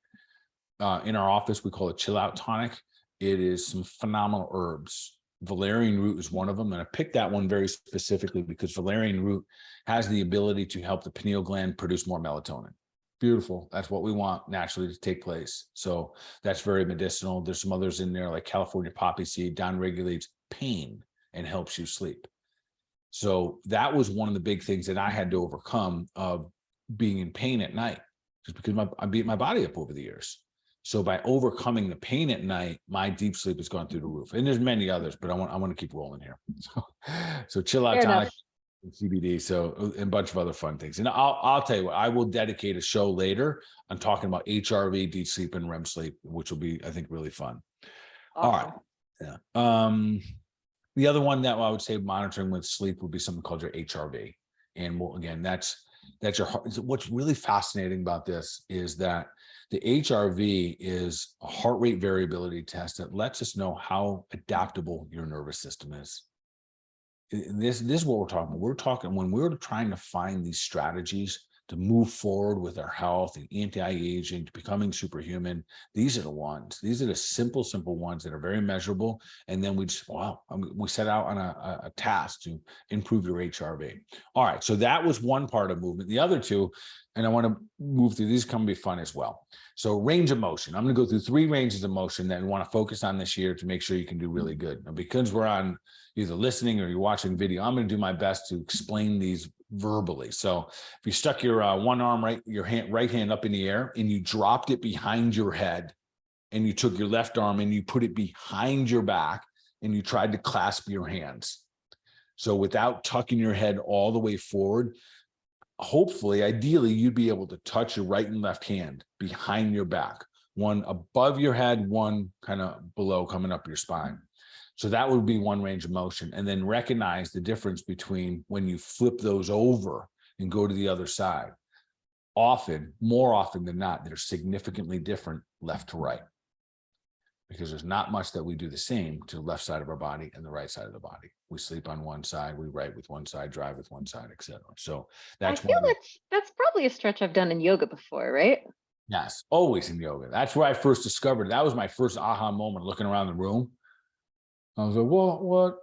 In our office, we call it chill out tonic. It is some phenomenal herbs. Valerian root is one of them. And I picked that one very specifically because valerian root has the ability to help the pineal gland produce more melatonin. Beautiful. That's what we want naturally to take place. So that's very medicinal. There's some others in there like California poppy seed, downregulates pain and helps you sleep. So that was one of the big things that I had to overcome of being in pain at night, just because I beat my body up over the years. So by overcoming the pain at night, my deep sleep has gone through the roof. And there's many others, but I want to keep rolling here. So chill out tonic, CBD, so and a bunch of other fun things. And I'll tell you what, I will dedicate a show later on talking about HRV, deep sleep, and REM sleep, which will be, I think, really fun. Awesome. All right. Yeah. The other one that I would say monitoring with sleep would be something called your HRV. And again, that's your heart. What's really fascinating about this is that the HRV is a heart rate variability test that lets us know how adaptable your nervous system is. This is what we're talking about. We're talking when we're trying to find these strategies to move forward with our health and anti-aging, to becoming superhuman. These are the ones. These are the simple ones that are very measurable. And then we set out on a task to improve your HRV. All right. So that was one part of movement. The other two, and I want to move through, these can be fun as well. So range of motion. I'm going to go through 3 ranges of motion that we want to focus on this year to make sure you can do really good. Now, because we're on either listening or you're watching video, I'm going to do my best to explain these verbally. So if you stuck your one arm, right hand up in the air and you dropped it behind your head, and you took your left arm and you put it behind your back and you tried to clasp your hands. So without tucking your head all the way forward, hopefully, ideally, you'd be able to touch your right and left hand behind your back, one above your head, one kind of below coming up your spine. So that would be one range of motion. And then recognize the difference between when you flip those over and go to the other side. More often than not, they're significantly different left to right, because there's not much that we do the same to the left side of our body and the right side of the body. We sleep on one side, we write with one side, drive with one side, etc. So that's that's probably a stretch I've done in yoga before, right? Yes, always in yoga. That's where I first discovered it. That was my first aha moment, looking around the room. I was like, well, what?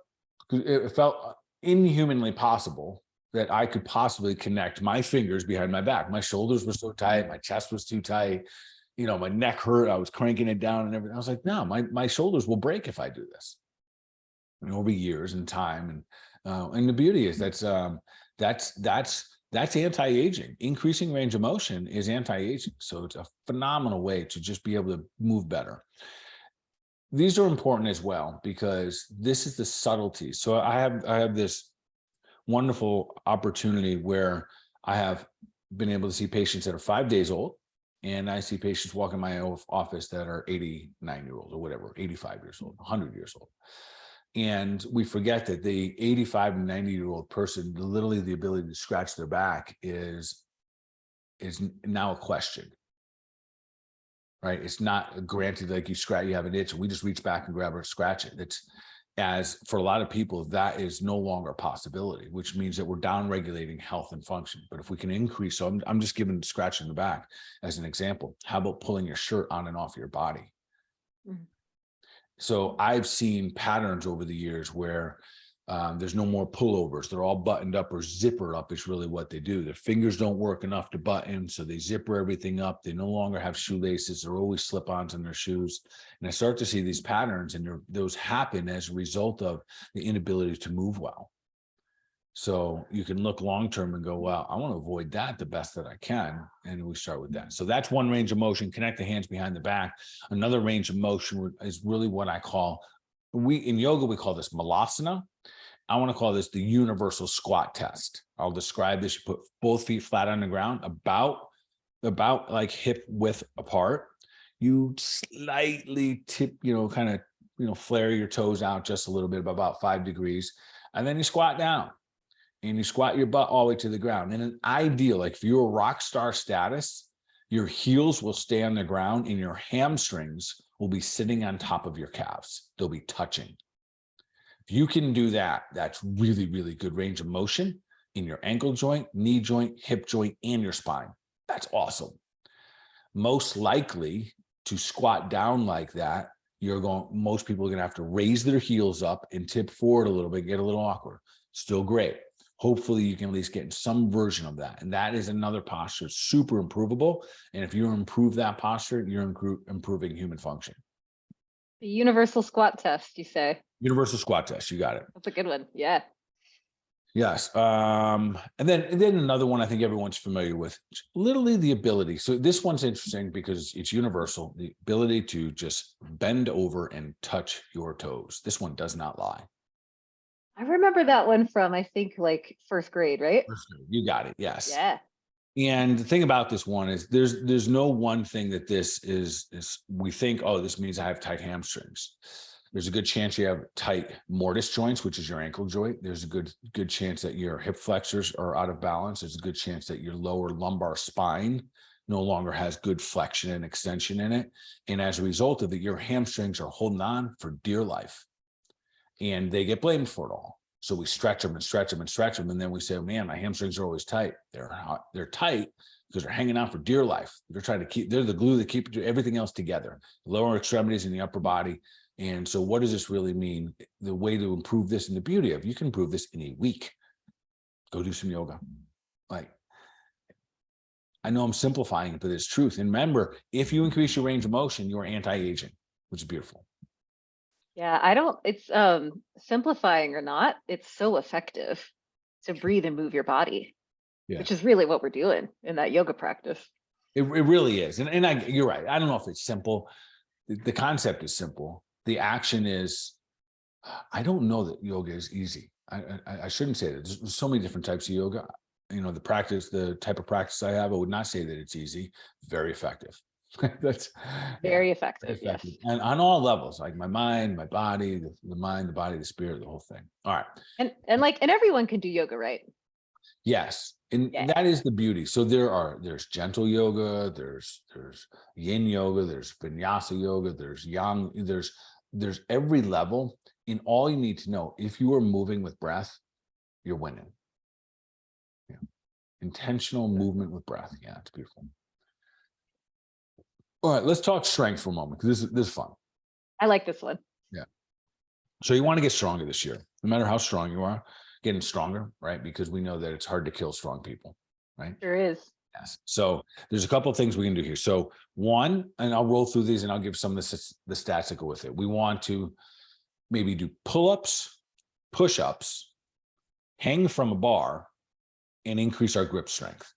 It felt inhumanly possible that I could possibly connect my fingers behind my back. My shoulders were so tight, my chest was too tight. My neck hurt. I was cranking it down and everything. I was like, no, my shoulders will break if I do this. Over years and time, and the beauty is that's anti-aging. Increasing range of motion is anti-aging, so it's a phenomenal way to just be able to move better. These are important as well because this is the subtleties. So I have this wonderful opportunity where I have been able to see patients that are 5 days old. And I see patients walk in my office that are 89-year-olds or whatever, 85 years old, 100 years old. And we forget that the 85 and 90-year-old person, literally the ability to scratch their back is now a question, right? It's not granted like you have an itch and we just reach back and grab or scratch it. It's, as for a lot of people, that is no longer a possibility, which means that we're down-regulating health and function. But if we can increase, so I'm just giving scratching the back as an example. How about pulling your shirt on and off your body? Mm-hmm. So I've seen patterns over the years where There's no more pullovers. They're all buttoned up or zipper up is really what they do. Their fingers don't work enough to button, so they zipper everything up. They no longer have shoelaces. They're always slip-ons in their shoes. And I start to see these patterns, and those happen as a result of the inability to move well. So you can look long-term and go, well, I want to avoid that the best that I can. And we start with that. So that's one range of motion. Connect the hands behind the back. Another range of motion is really what I call, in yoga, we call this malasana. I want to call this the universal squat test. I'll describe this. You put both feet flat on the ground, about like hip width apart. You slightly tip, kind of, flare your toes out just a little bit, about 5 degrees. And then you squat down. And you squat your butt all the way to the ground. In an ideal, like if you're a rock star status, your heels will stay on the ground and your hamstrings will be sitting on top of your calves. They'll be touching. If you can do that, that's really, really good range of motion in your ankle joint, knee joint, hip joint, and your spine. That's awesome. Most likely to squat down like that, most people are going to have to raise their heels up and tip forward a little bit, get a little awkward. Still great. Hopefully you can at least get in some version of that. And that is another posture, super improvable. And if you improve that posture, you're improving human function. The universal squat test, you say? Universal squat test. You got it. That's a good one. Yeah. Yes. And then another one I think everyone's familiar with, literally the ability. So this one's interesting because it's universal, the ability to just bend over and touch your toes. This one does not lie. I remember that one from, I think, like first grade, right? You got it. Yes. Yeah. And the thing about this one is there's no one thing that this is we think, oh, this means I have tight hamstrings. There's a good chance you have tight mortise joints, which is your ankle joint. There's a good chance that your hip flexors are out of balance. There's a good chance that your lower lumbar spine no longer has good flexion and extension in it. And as a result of it, your hamstrings are holding on for dear life. And they get blamed for it all. So we stretch them and stretch them and stretch them. And then we say, man, my hamstrings are always tight. They're tight because they're hanging on for dear life. They're the glue that keep everything else together, the lower extremities and the upper body. And so what does this really mean? The way to improve this, and the beauty of, you can improve this in a week. Go do some yoga. Like, I know I'm simplifying it, but it's truth. And remember, if you increase your range of motion, you're anti-aging, which is beautiful. Yeah, it's simplifying or not, it's so effective to breathe and move your body, which is really what we're doing in that yoga practice. It really is. And you're right. I don't know if it's simple. The concept is simple. The action is, I don't know that yoga is easy. I shouldn't say that. There's so many different types of yoga. The type of practice I have, I would not say that it's easy. Very effective. That's very effective. Yes. And on all levels, like my mind, my body, the mind, the body, the spirit, the whole thing. All right. And everyone can do yoga, right? Yes. And that is the beauty. So there's gentle yoga, there's yin yoga, there's vinyasa yoga, there's yang, there's every level. And all you need to know, if you are moving with breath, you're winning. Yeah. Intentional movement with breath. Yeah, it's beautiful. All right, let's talk strength for a moment, because this is fun. I like this one. Yeah. So you want to get stronger this year, no matter how strong you are, getting stronger, right? Because we know that it's hard to kill strong people, right? There is. Yes. So there's a couple of things we can do here. So one, and I'll roll through these and I'll give some of the stats that go with it. We want to maybe do pull-ups, push-ups, hang from a bar, and increase our grip strength.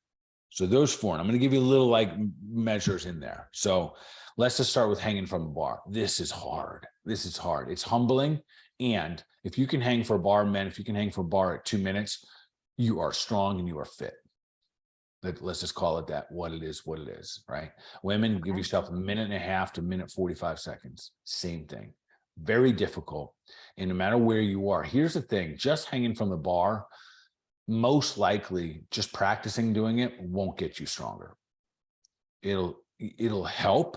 So those four, and I'm going to give you a little measures in there. So let's just start with hanging from a bar. This is hard. It's humbling. And if you can hang for a bar, if you can hang for a bar at 2 minutes, you are strong and you are fit. Let's just call it that, what it is, right? Women, give yourself a minute and a half to a minute 45 seconds. Same thing. Very difficult. And no matter where you are, here's the thing, just hanging from the bar, most likely just practicing doing it won't get you stronger. It'll help.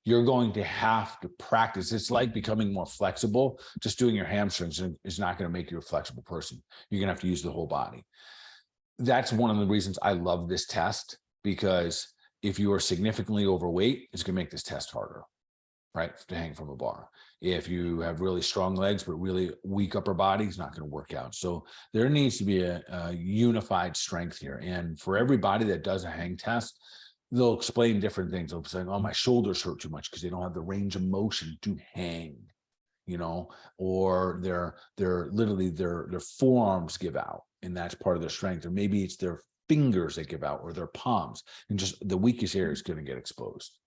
You're going to have to practice. It's like becoming more flexible. Just doing your hamstrings is not going to make you a flexible person. You're going to have to use the whole body. That's one of the reasons I love this test, because if you are significantly overweight, it's going to make this test harder. right, to hang from a bar. If you have really strong legs, but really weak upper body, it's not going to work out. So there needs to be a unified strength here. And for everybody that does a hang test, they'll explain different things. They'll say, oh, my shoulders hurt too much because they don't have the range of motion to hang, or they're literally their forearms give out, and that's part of their strength. Or maybe it's their fingers that give out, or their palms, and just the weakest area is going to get exposed.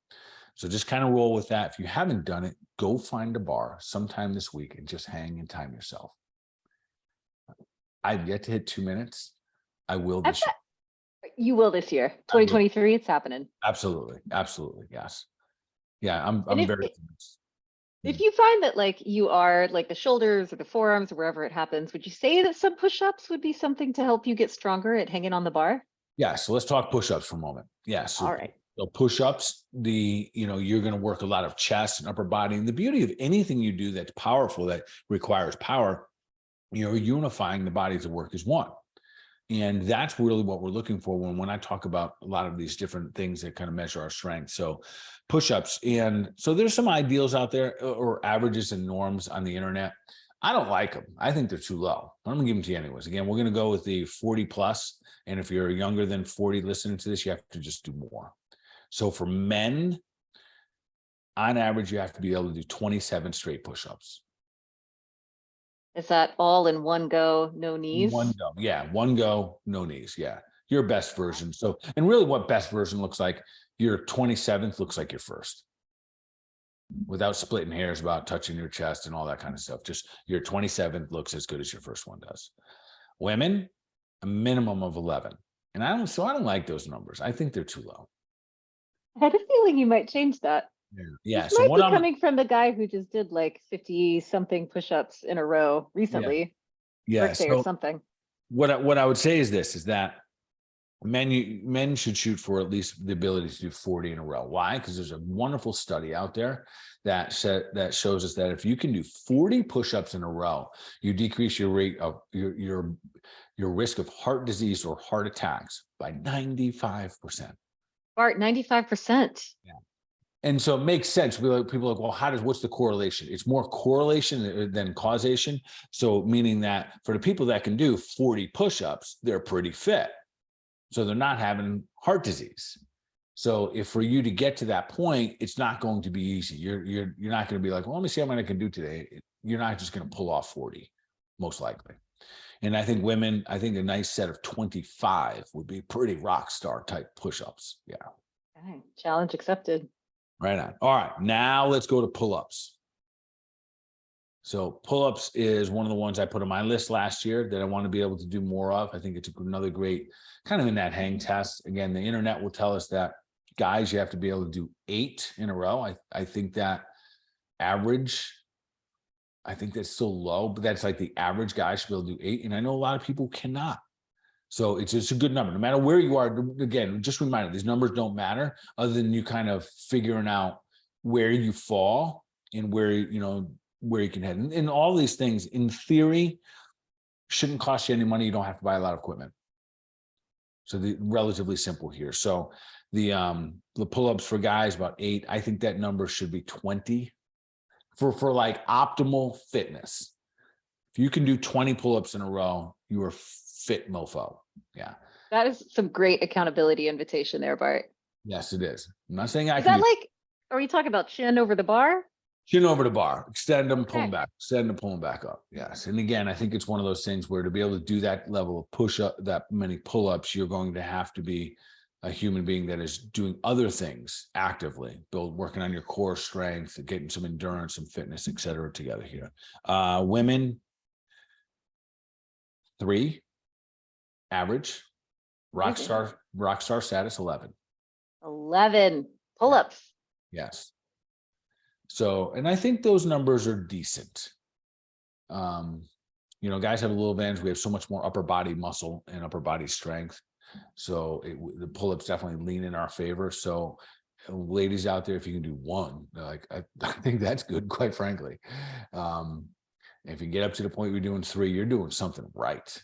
So just kind of roll with that. If you haven't done it, go find a bar sometime this week and just hang and time yourself. I've yet to hit 2 minutes. I will this year. You will this year. 2023, it's happening. Absolutely. Absolutely. Yes. Yeah, I'm if, very if you find that like you are like the shoulders or the forearms or wherever it happens, would you say that some push-ups would be something to help you get stronger at hanging on the bar? Yeah. So let's talk push-ups for a moment. Yeah. So, All right. so push-ups, you're going to work a lot of chest and upper body. And the beauty of anything you do that's powerful, that requires power, you're unifying the body to work as one. And that's really what we're looking for when I talk about a lot of these different things that kind of measure our strength. So push-ups. And so there's some ideals out there, or averages and norms on the internet. I don't like them. I think they're too low. I'm going to give them to you anyways. Again, we're going to go with the 40 plus. And if you're younger than 40 listening to this, you have to just do more. So for men, on average, you have to be able to do 27 straight push-ups. Is that all in one go, no knees? One go. Yeah. One go, no knees. Yeah. Your best version. So, and really what best version looks like, your 27th looks like your first, without splitting hairs about touching your chest and all that kind of stuff. Just your 27th looks as good as your first one does. Women, a minimum of 11. And I don't like those numbers. I think they're too low. I had a feeling you might change that. Yeah. This might be coming from the guy who just did like 50 something push-ups in a row recently. Yeah. Birthday or something. What I would say is this, is that men should shoot for at least the ability to do 40 in a row. Why? Because there's a wonderful study out there that shows us that if you can do 40 push-ups in a row, you decrease your rate of your risk of heart disease or heart attacks by 95%. Bart, 95%. Yeah. And so it makes sense. People are like, well, what's the correlation? It's more correlation than causation. So meaning that for the people that can do 40 push-ups, they're pretty fit. So they're not having heart disease. So if for you to get to that point, it's not going to be easy. You're not going to be like, well, let me see how many I can do today. You're not just going to pull off 40, most likely. And I think women, a nice set of 25 would be pretty rock star type push-ups. Yeah. Okay. Challenge accepted. Right on. All right. Now let's go to pull-ups. So pull-ups is one of the ones I put on my list last year that I want to be able to do more of. I think it's another great kind of in that hang test. Again, the internet will tell us that guys, you have to be able to do 8 in a row. I think that average, I think that's still low, but that's like the average guy should be able to do 8. And I know a lot of people cannot. So it's just a good number, no matter where you are. Again, just a reminder, these numbers don't matter other than you kind of figuring out where you fall and where you can head. And all these things, in theory, shouldn't cost you any money. You don't have to buy a lot of equipment. So the relatively simple here. So the pull-ups for guys, about 8. I think that number should be 20 for like optimal fitness. If you can do 20 pull-ups in a row, you are fit mofo. Yeah. That is some great accountability invitation there, Bart. Yes, it is. I'm not saying I is can. That like, are we talking about chin over the bar? Chin over the bar, extend them, pull them back, extend them, pull them back up. Yes. And again, I think it's one of those things where to be able to do that level of push up, that many pull-ups, you're going to have to be a human being that is doing other things actively, working on your core strength, getting some endurance, some fitness, et cetera, together here. Women, 3. Average. Rock star status, 11. 11 pull-ups. Yes. So, and I think those numbers are decent. Guys have a little advantage. We have so much more upper body muscle and upper body strength. So the pull-ups definitely lean in our favor. So ladies out there, if you can do 1, I think that's good, quite frankly. If you get up to the point you're doing 3, you're doing something right.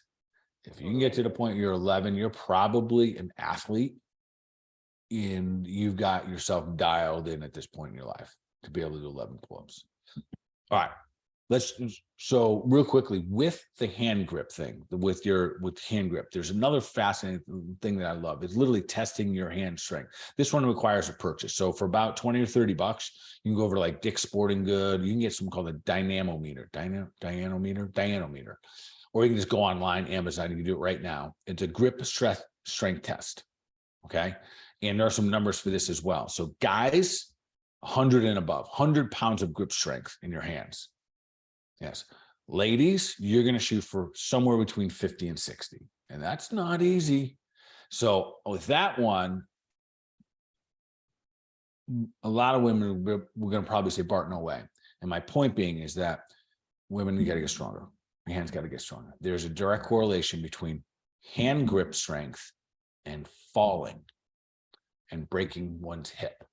If you can get to the point you're 11, you're probably an athlete and you've got yourself dialed in at this point in your life. to be able to do 11 pull-ups. All right. So real quickly with the hand grip thing, with hand grip, there's another fascinating thing that I love. It's literally testing your hand strength. This one requires a purchase. So for about 20 or 30 bucks, you can go over to like Dick's Sporting Good. You can get something called a dynamometer, or you can just go online, Amazon, you can do it right now. It's a grip strength test. Okay. And there are some numbers for this as well. So guys, 100 and above, 100 pounds of grip strength in your hands. Yes. Ladies, you're going to shoot for somewhere between 50 and 60. And that's not easy. So with that one, a lot of women, we're going to probably say, Bart, no way. And my point being is that women, you got to get stronger. Your hands got to get stronger. There's a direct correlation between hand grip strength and falling and breaking one's hip,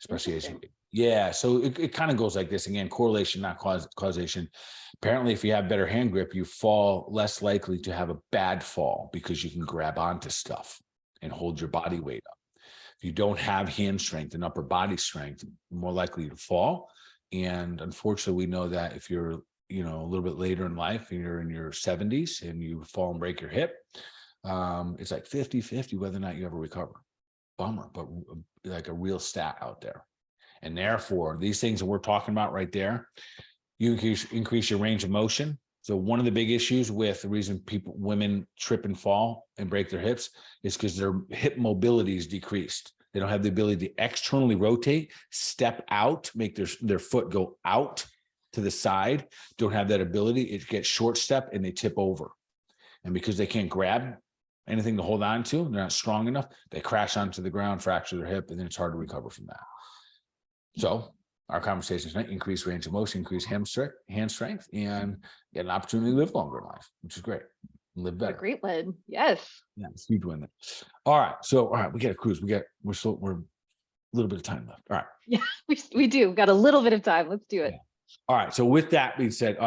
especially as you, yeah. So it kind of goes like this again, correlation, not causation. Apparently, if you have better hand grip, you fall less likely to have a bad fall because you can grab onto stuff and hold your body weight up. If you don't have hand strength and upper body strength, you're more likely to fall. And unfortunately, we know that if you're, a little bit later in life and you're in your 70s and you fall and break your hip, it's like 50-50 whether or not you ever recover. Bummer, but like a real stat out there. And therefore, these things that we're talking about right there, you increase your range of motion. So one of the big issues with the reason women trip and fall and break their hips is because their hip mobility is decreased. They don't have the ability to externally rotate, step out, make their foot go out to the side, don't have that ability. It gets short step and they tip over. And because they can't grab anything to hold on to, they're not strong enough, they crash onto the ground, fracture their hip, and then it's hard to recover from that. So our conversation tonight, increase range of motion, increase hand strength, and get an opportunity to live longer in life, which is great. Live better. A great one. Yes. Yeah, it's huge win. All right. So, all right, we got to cruise. We're a little bit of time left. All right. Yeah, we do. We've got a little bit of time. Let's do it. Yeah. All right. So with that being said,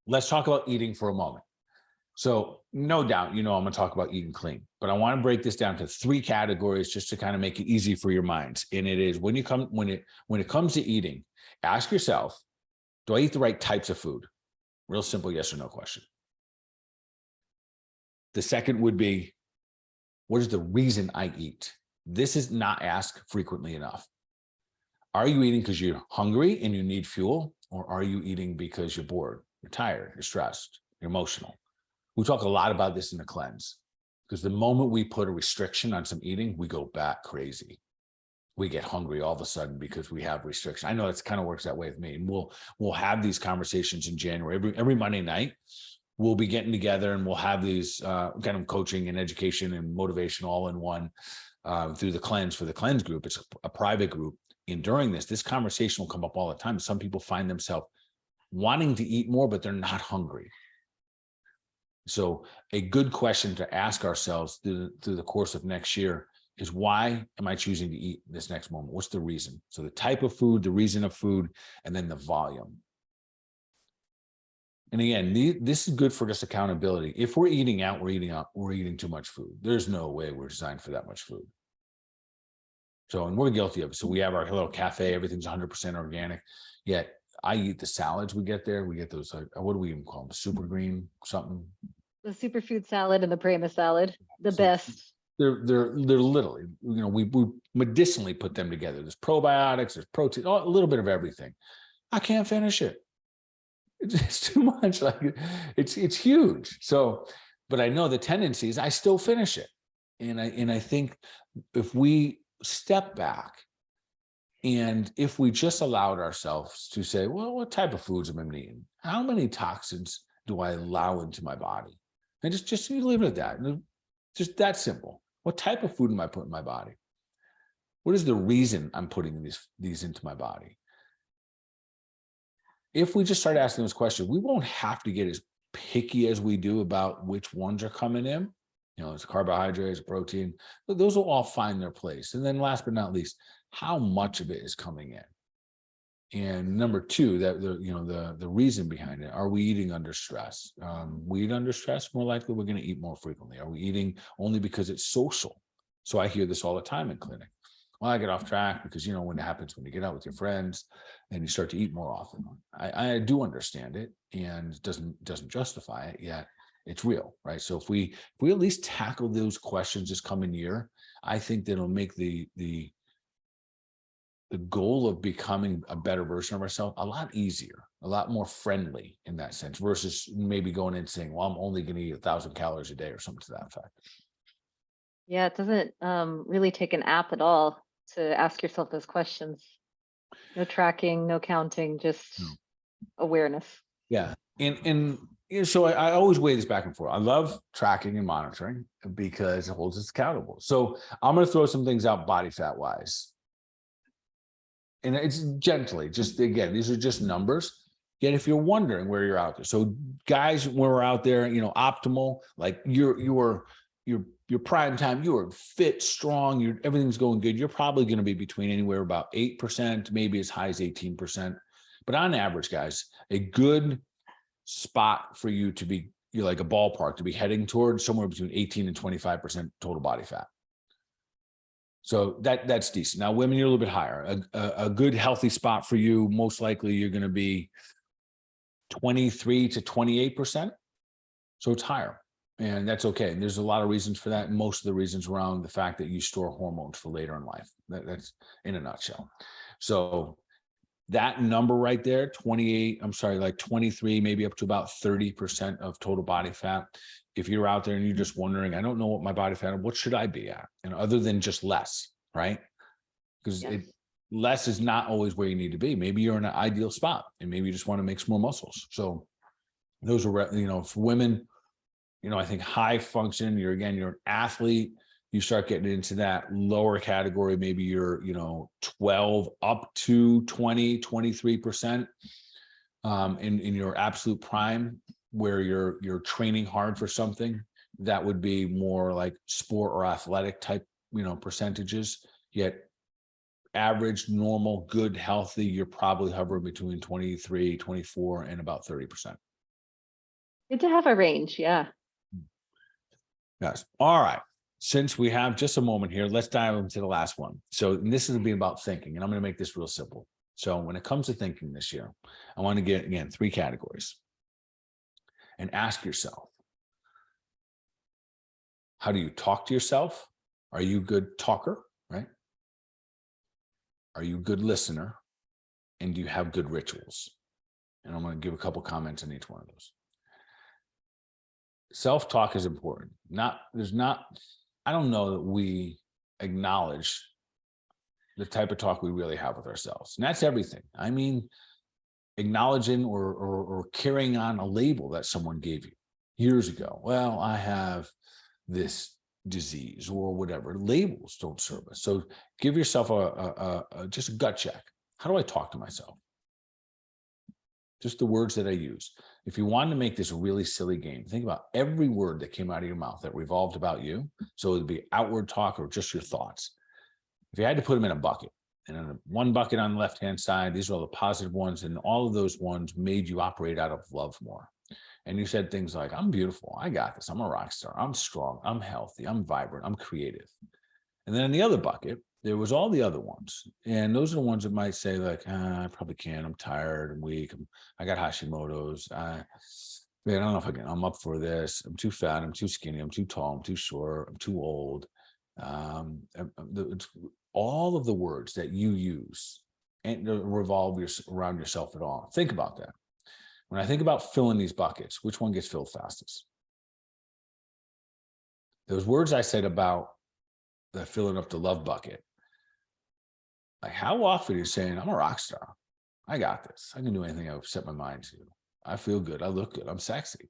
let's talk about eating for a moment. So no doubt, I'm going to talk about eating clean, but I want to break this down to 3 categories just to kind of make it easy for your minds. And it is when it comes to eating, ask yourself, do I eat the right types of food? Real simple, yes or no question. The second would be, what is the reason I eat? This is not asked frequently enough. Are you eating because you're hungry and you need fuel? Or are you eating because you're bored, you're tired, you're stressed, you're emotional? We talk a lot about this in the cleanse, because the moment we put a restriction on some eating, we go back crazy. We get hungry all of a sudden because we have restriction. I know it's kind of works that way with me. And we'll have these conversations in January. Every Monday night, we'll be getting together and we'll have these kind of coaching and education and motivation all in one through the cleanse for the cleanse group. It's a private group. And during this conversation will come up all the time. Some people find themselves wanting to eat more, but they're not hungry. So a good question to ask ourselves through the course of next year is, why am I choosing to eat this next moment? What's the reason? So the type of food, the reason of food, and then the volume. And again, this is good for just accountability. If we're eating out, we're eating too much food. There's no way we're designed for that much food. So, and we're guilty of it. So we have our little cafe, everything's 100% organic. Yet I eat the salads we get there. We get those, what do we even call them? Super green something. The superfood salad and the Prima salad, the best. They're literally, we medicinally put them together. There's probiotics, there's protein, a little bit of everything. I can't finish it. It's too much. Like it's huge. So, but I know the tendency is I still finish it. And I think if we step back and if we just allowed ourselves to say, well, what type of foods am I eating? How many toxins do I allow into my body? And just leave it at that. Just that simple. What type of food am I putting in my body? What is the reason I'm putting these into my body? If we just start asking those questions, we won't have to get as picky as we do about which ones are coming in. It's carbohydrates, protein, but those will all find their place. And then last but not least, how much of it is coming in? And number 2, that the reason behind it. Are we eating under stress? We eat under stress, more likely we're going to eat more frequently. Are we eating only because it's social? So I hear this all the time in clinic. Well, I get off track because, you know, when it happens when you get out with your friends and you start to eat more often. I do understand it, and doesn't justify it, yet it's real, right? So if we at least tackle those questions this coming year, I think that it'll make the goal of becoming a better version of ourselves a lot easier, a lot more friendly in that sense, versus maybe going in saying, well, I'm only going to eat 1,000 calories a day or something to that effect. Yeah, it doesn't really take an app at all to ask yourself those questions. No tracking, no counting, just No. awareness. Yeah. And you know, so I always weigh this back and forth. I love tracking and monitoring because it holds us accountable. So I'm going to throw some things out body fat wise. And it's gently, just again, these are just numbers. Yet if you're wondering where you're out there, so guys, when we're out there, you know, optimal, like your prime time, you are fit, strong, everything's going good. You're probably going to be between anywhere about 8%, maybe as high as 18%. But on average, guys, a good spot for you to be, you're like a ballpark to be heading towards somewhere between 18 and 25% total body fat. So that's decent. Now, women, you're a little bit higher. A good healthy spot for you, most likely you're going to be 23 to 28%. So it's higher, and that's okay. And there's a lot of reasons for that. And most of the reasons around the fact that you store hormones for later in life. That's in a nutshell. So that number right there, 28, I'm sorry, like 23, maybe up to about 30% of total body fat. If you're out there and you're just wondering, I don't know what my body fat, what should I be at? And other than just less, right? Because Yes. less is not always where you need to be. Maybe you're in an ideal spot and maybe you just want to make some more muscles. So those are, you know, for women, you know, I think high function, you're an athlete, you start getting into that lower category. Maybe you're, you know, 12 up to 20, 23% in your absolute prime, where you're training hard for something. That would be more like sport or athletic type, you know, percentages. Yet average, normal, good, healthy, you're probably hovering between 23, 24, and about 30%. Good to have a range. Yeah. Yes. All right. Since we have just a moment here, let's dive into the last one. So this is going to be about thinking, and I'm going to make this real simple. So when it comes to thinking this year, I want to get, again, 3 categories. And ask yourself, how do you talk to yourself? Are you a good talker, right? Are you a good listener? And do you have good rituals? And I'm going to give a couple comments on each one of those. Self-talk is important. I don't know that we acknowledge the type of talk we really have with ourselves. And that's everything. I mean, acknowledging or carrying on a label that someone gave you years ago. Well, I have this disease or whatever. Labels don't serve us. So give yourself just a gut check. How do I talk to myself? Just the words that I use. If you wanted to make this a really silly game, think about every word that came out of your mouth that revolved about you. So it'd be outward talk or just your thoughts. If you had to put them in a bucket, and in one bucket on the left-hand side, these are all the positive ones, and all of those ones made you operate out of love more. And you said things like, I'm beautiful, I got this, I'm a rock star, I'm strong, I'm healthy, I'm vibrant, I'm creative. And then in the other bucket, there was all the other ones. And those are the ones that might say like, I probably can't, I'm tired, I'm weak, I got Hashimoto's, man, I don't know if I can, I'm up for this, I'm too fat, I'm too skinny, I'm too tall, I'm too short, I'm too old. All of the words that you use and revolve around yourself at all. Think about that. When I think about filling these buckets, which one gets filled fastest? Those words I said about the filling up the love bucket. Like, how often are you saying, I'm a rock star, I got this, I can do anything I set my mind to, I feel good, I look good, I'm sexy?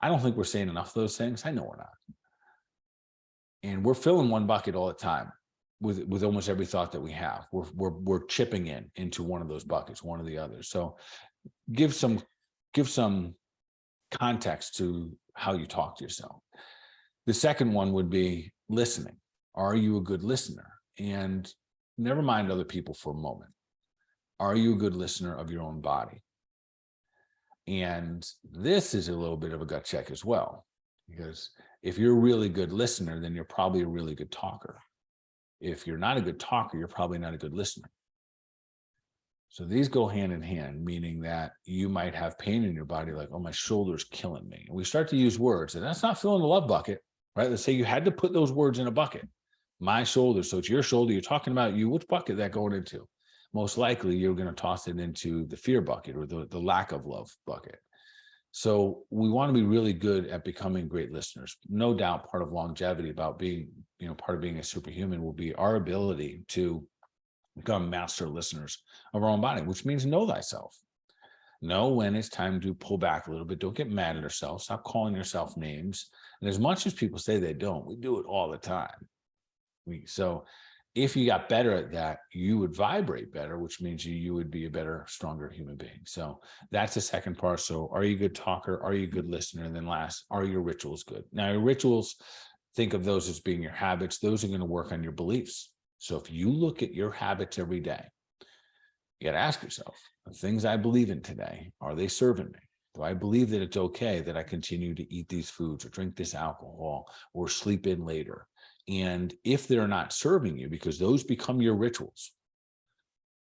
I don't think we're saying enough of those things. I know we're not. And we're filling one bucket all the time with almost every thought that we have. We're chipping into one of those buckets, one or the other. So give some context to how you talk to yourself. The second one would be listening. Are you a good listener? And never mind other people for a moment. Are you a good listener of your own body? And this is a little bit of a gut check as well, because if you're a really good listener, then you're probably a really good talker. If you're not a good talker, you're probably not a good listener. So these go hand in hand, meaning that you might have pain in your body, like, oh, my shoulder's killing me. And we start to use words, and that's not filling the love bucket, right? Let's say you had to put those words in a bucket. My shoulder. So it's your shoulder. You're talking about you. Which bucket that going into? Most likely you're going to toss it into the fear bucket or the lack of love bucket. So we want to be really good at becoming great listeners. No doubt part of longevity about being, part of being a superhuman will be our ability to become master listeners of our own body, which means know thyself. Know when it's time to pull back a little bit. Don't get mad at yourself. Stop calling yourself names. And as much as people say they don't, we do it all the time. So if you got better at that, you would vibrate better, which means you would be a better, stronger human being. So that's the second part. So are you a good talker? Are you a good listener? And then last, are your rituals good? Now, your rituals, think of those as being your habits. Those are going to work on your beliefs. So if you look at your habits every day, you got to ask yourself, the things I believe in today, are they serving me? Do I believe that it's okay that I continue to eat these foods or drink this alcohol or sleep in later? And if they're not serving you, because those become your rituals,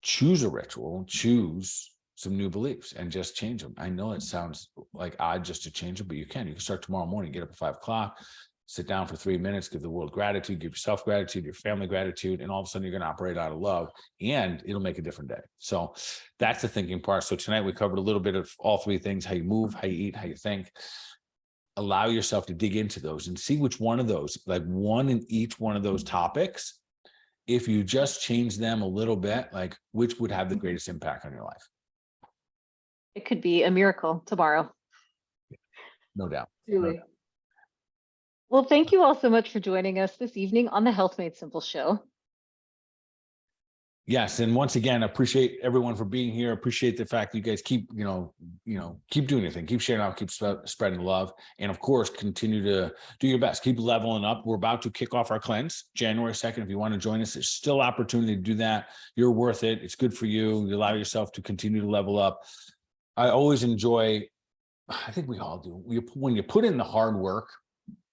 choose a ritual, choose some new beliefs and just change them. I know it sounds like odd just to change them, but you can. You can start tomorrow morning, get up at 5 o'clock, sit down for 3 minutes, give the world gratitude, give yourself gratitude, your family gratitude, and all of a sudden you're going to operate out of love and it'll make a different day. So that's the thinking part. So tonight we covered a little bit of all three things: how you move, how you eat, how you think. Allow yourself to dig into those and see which one of those, like one in each one of those topics, if you just change them a little bit, like which would have the greatest impact on your life. It could be a miracle tomorrow. No doubt. Truly. Well, thank you all so much for joining us this evening on the Health Made Simple show. Yes, and once again, appreciate everyone for being here. Appreciate the fact that you guys keep, keep doing your thing, keep sharing out, keep spreading love, and of course, continue to do your best. Keep leveling up. We're about to kick off our cleanse January 2nd. If you want to join us, there's still opportunity to do that. You're worth it. It's good for you. You allow yourself to continue to level up. I always enjoy. I think we all do. When you put in the hard work.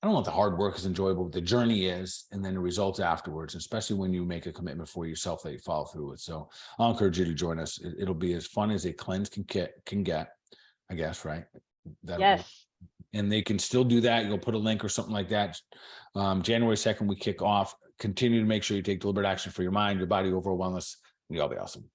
I don't know if the hard work is enjoyable, but the journey is, and then the results afterwards, especially when you make a commitment for yourself that you follow through with. So I'll encourage you to join us. It'll be as fun as a cleanse can get, I guess, right? Yes. And they can still do that. You'll put a link or something like that. January 2nd, we kick off. Continue to make sure you take deliberate action for your mind, your body, overall wellness. You'll be awesome.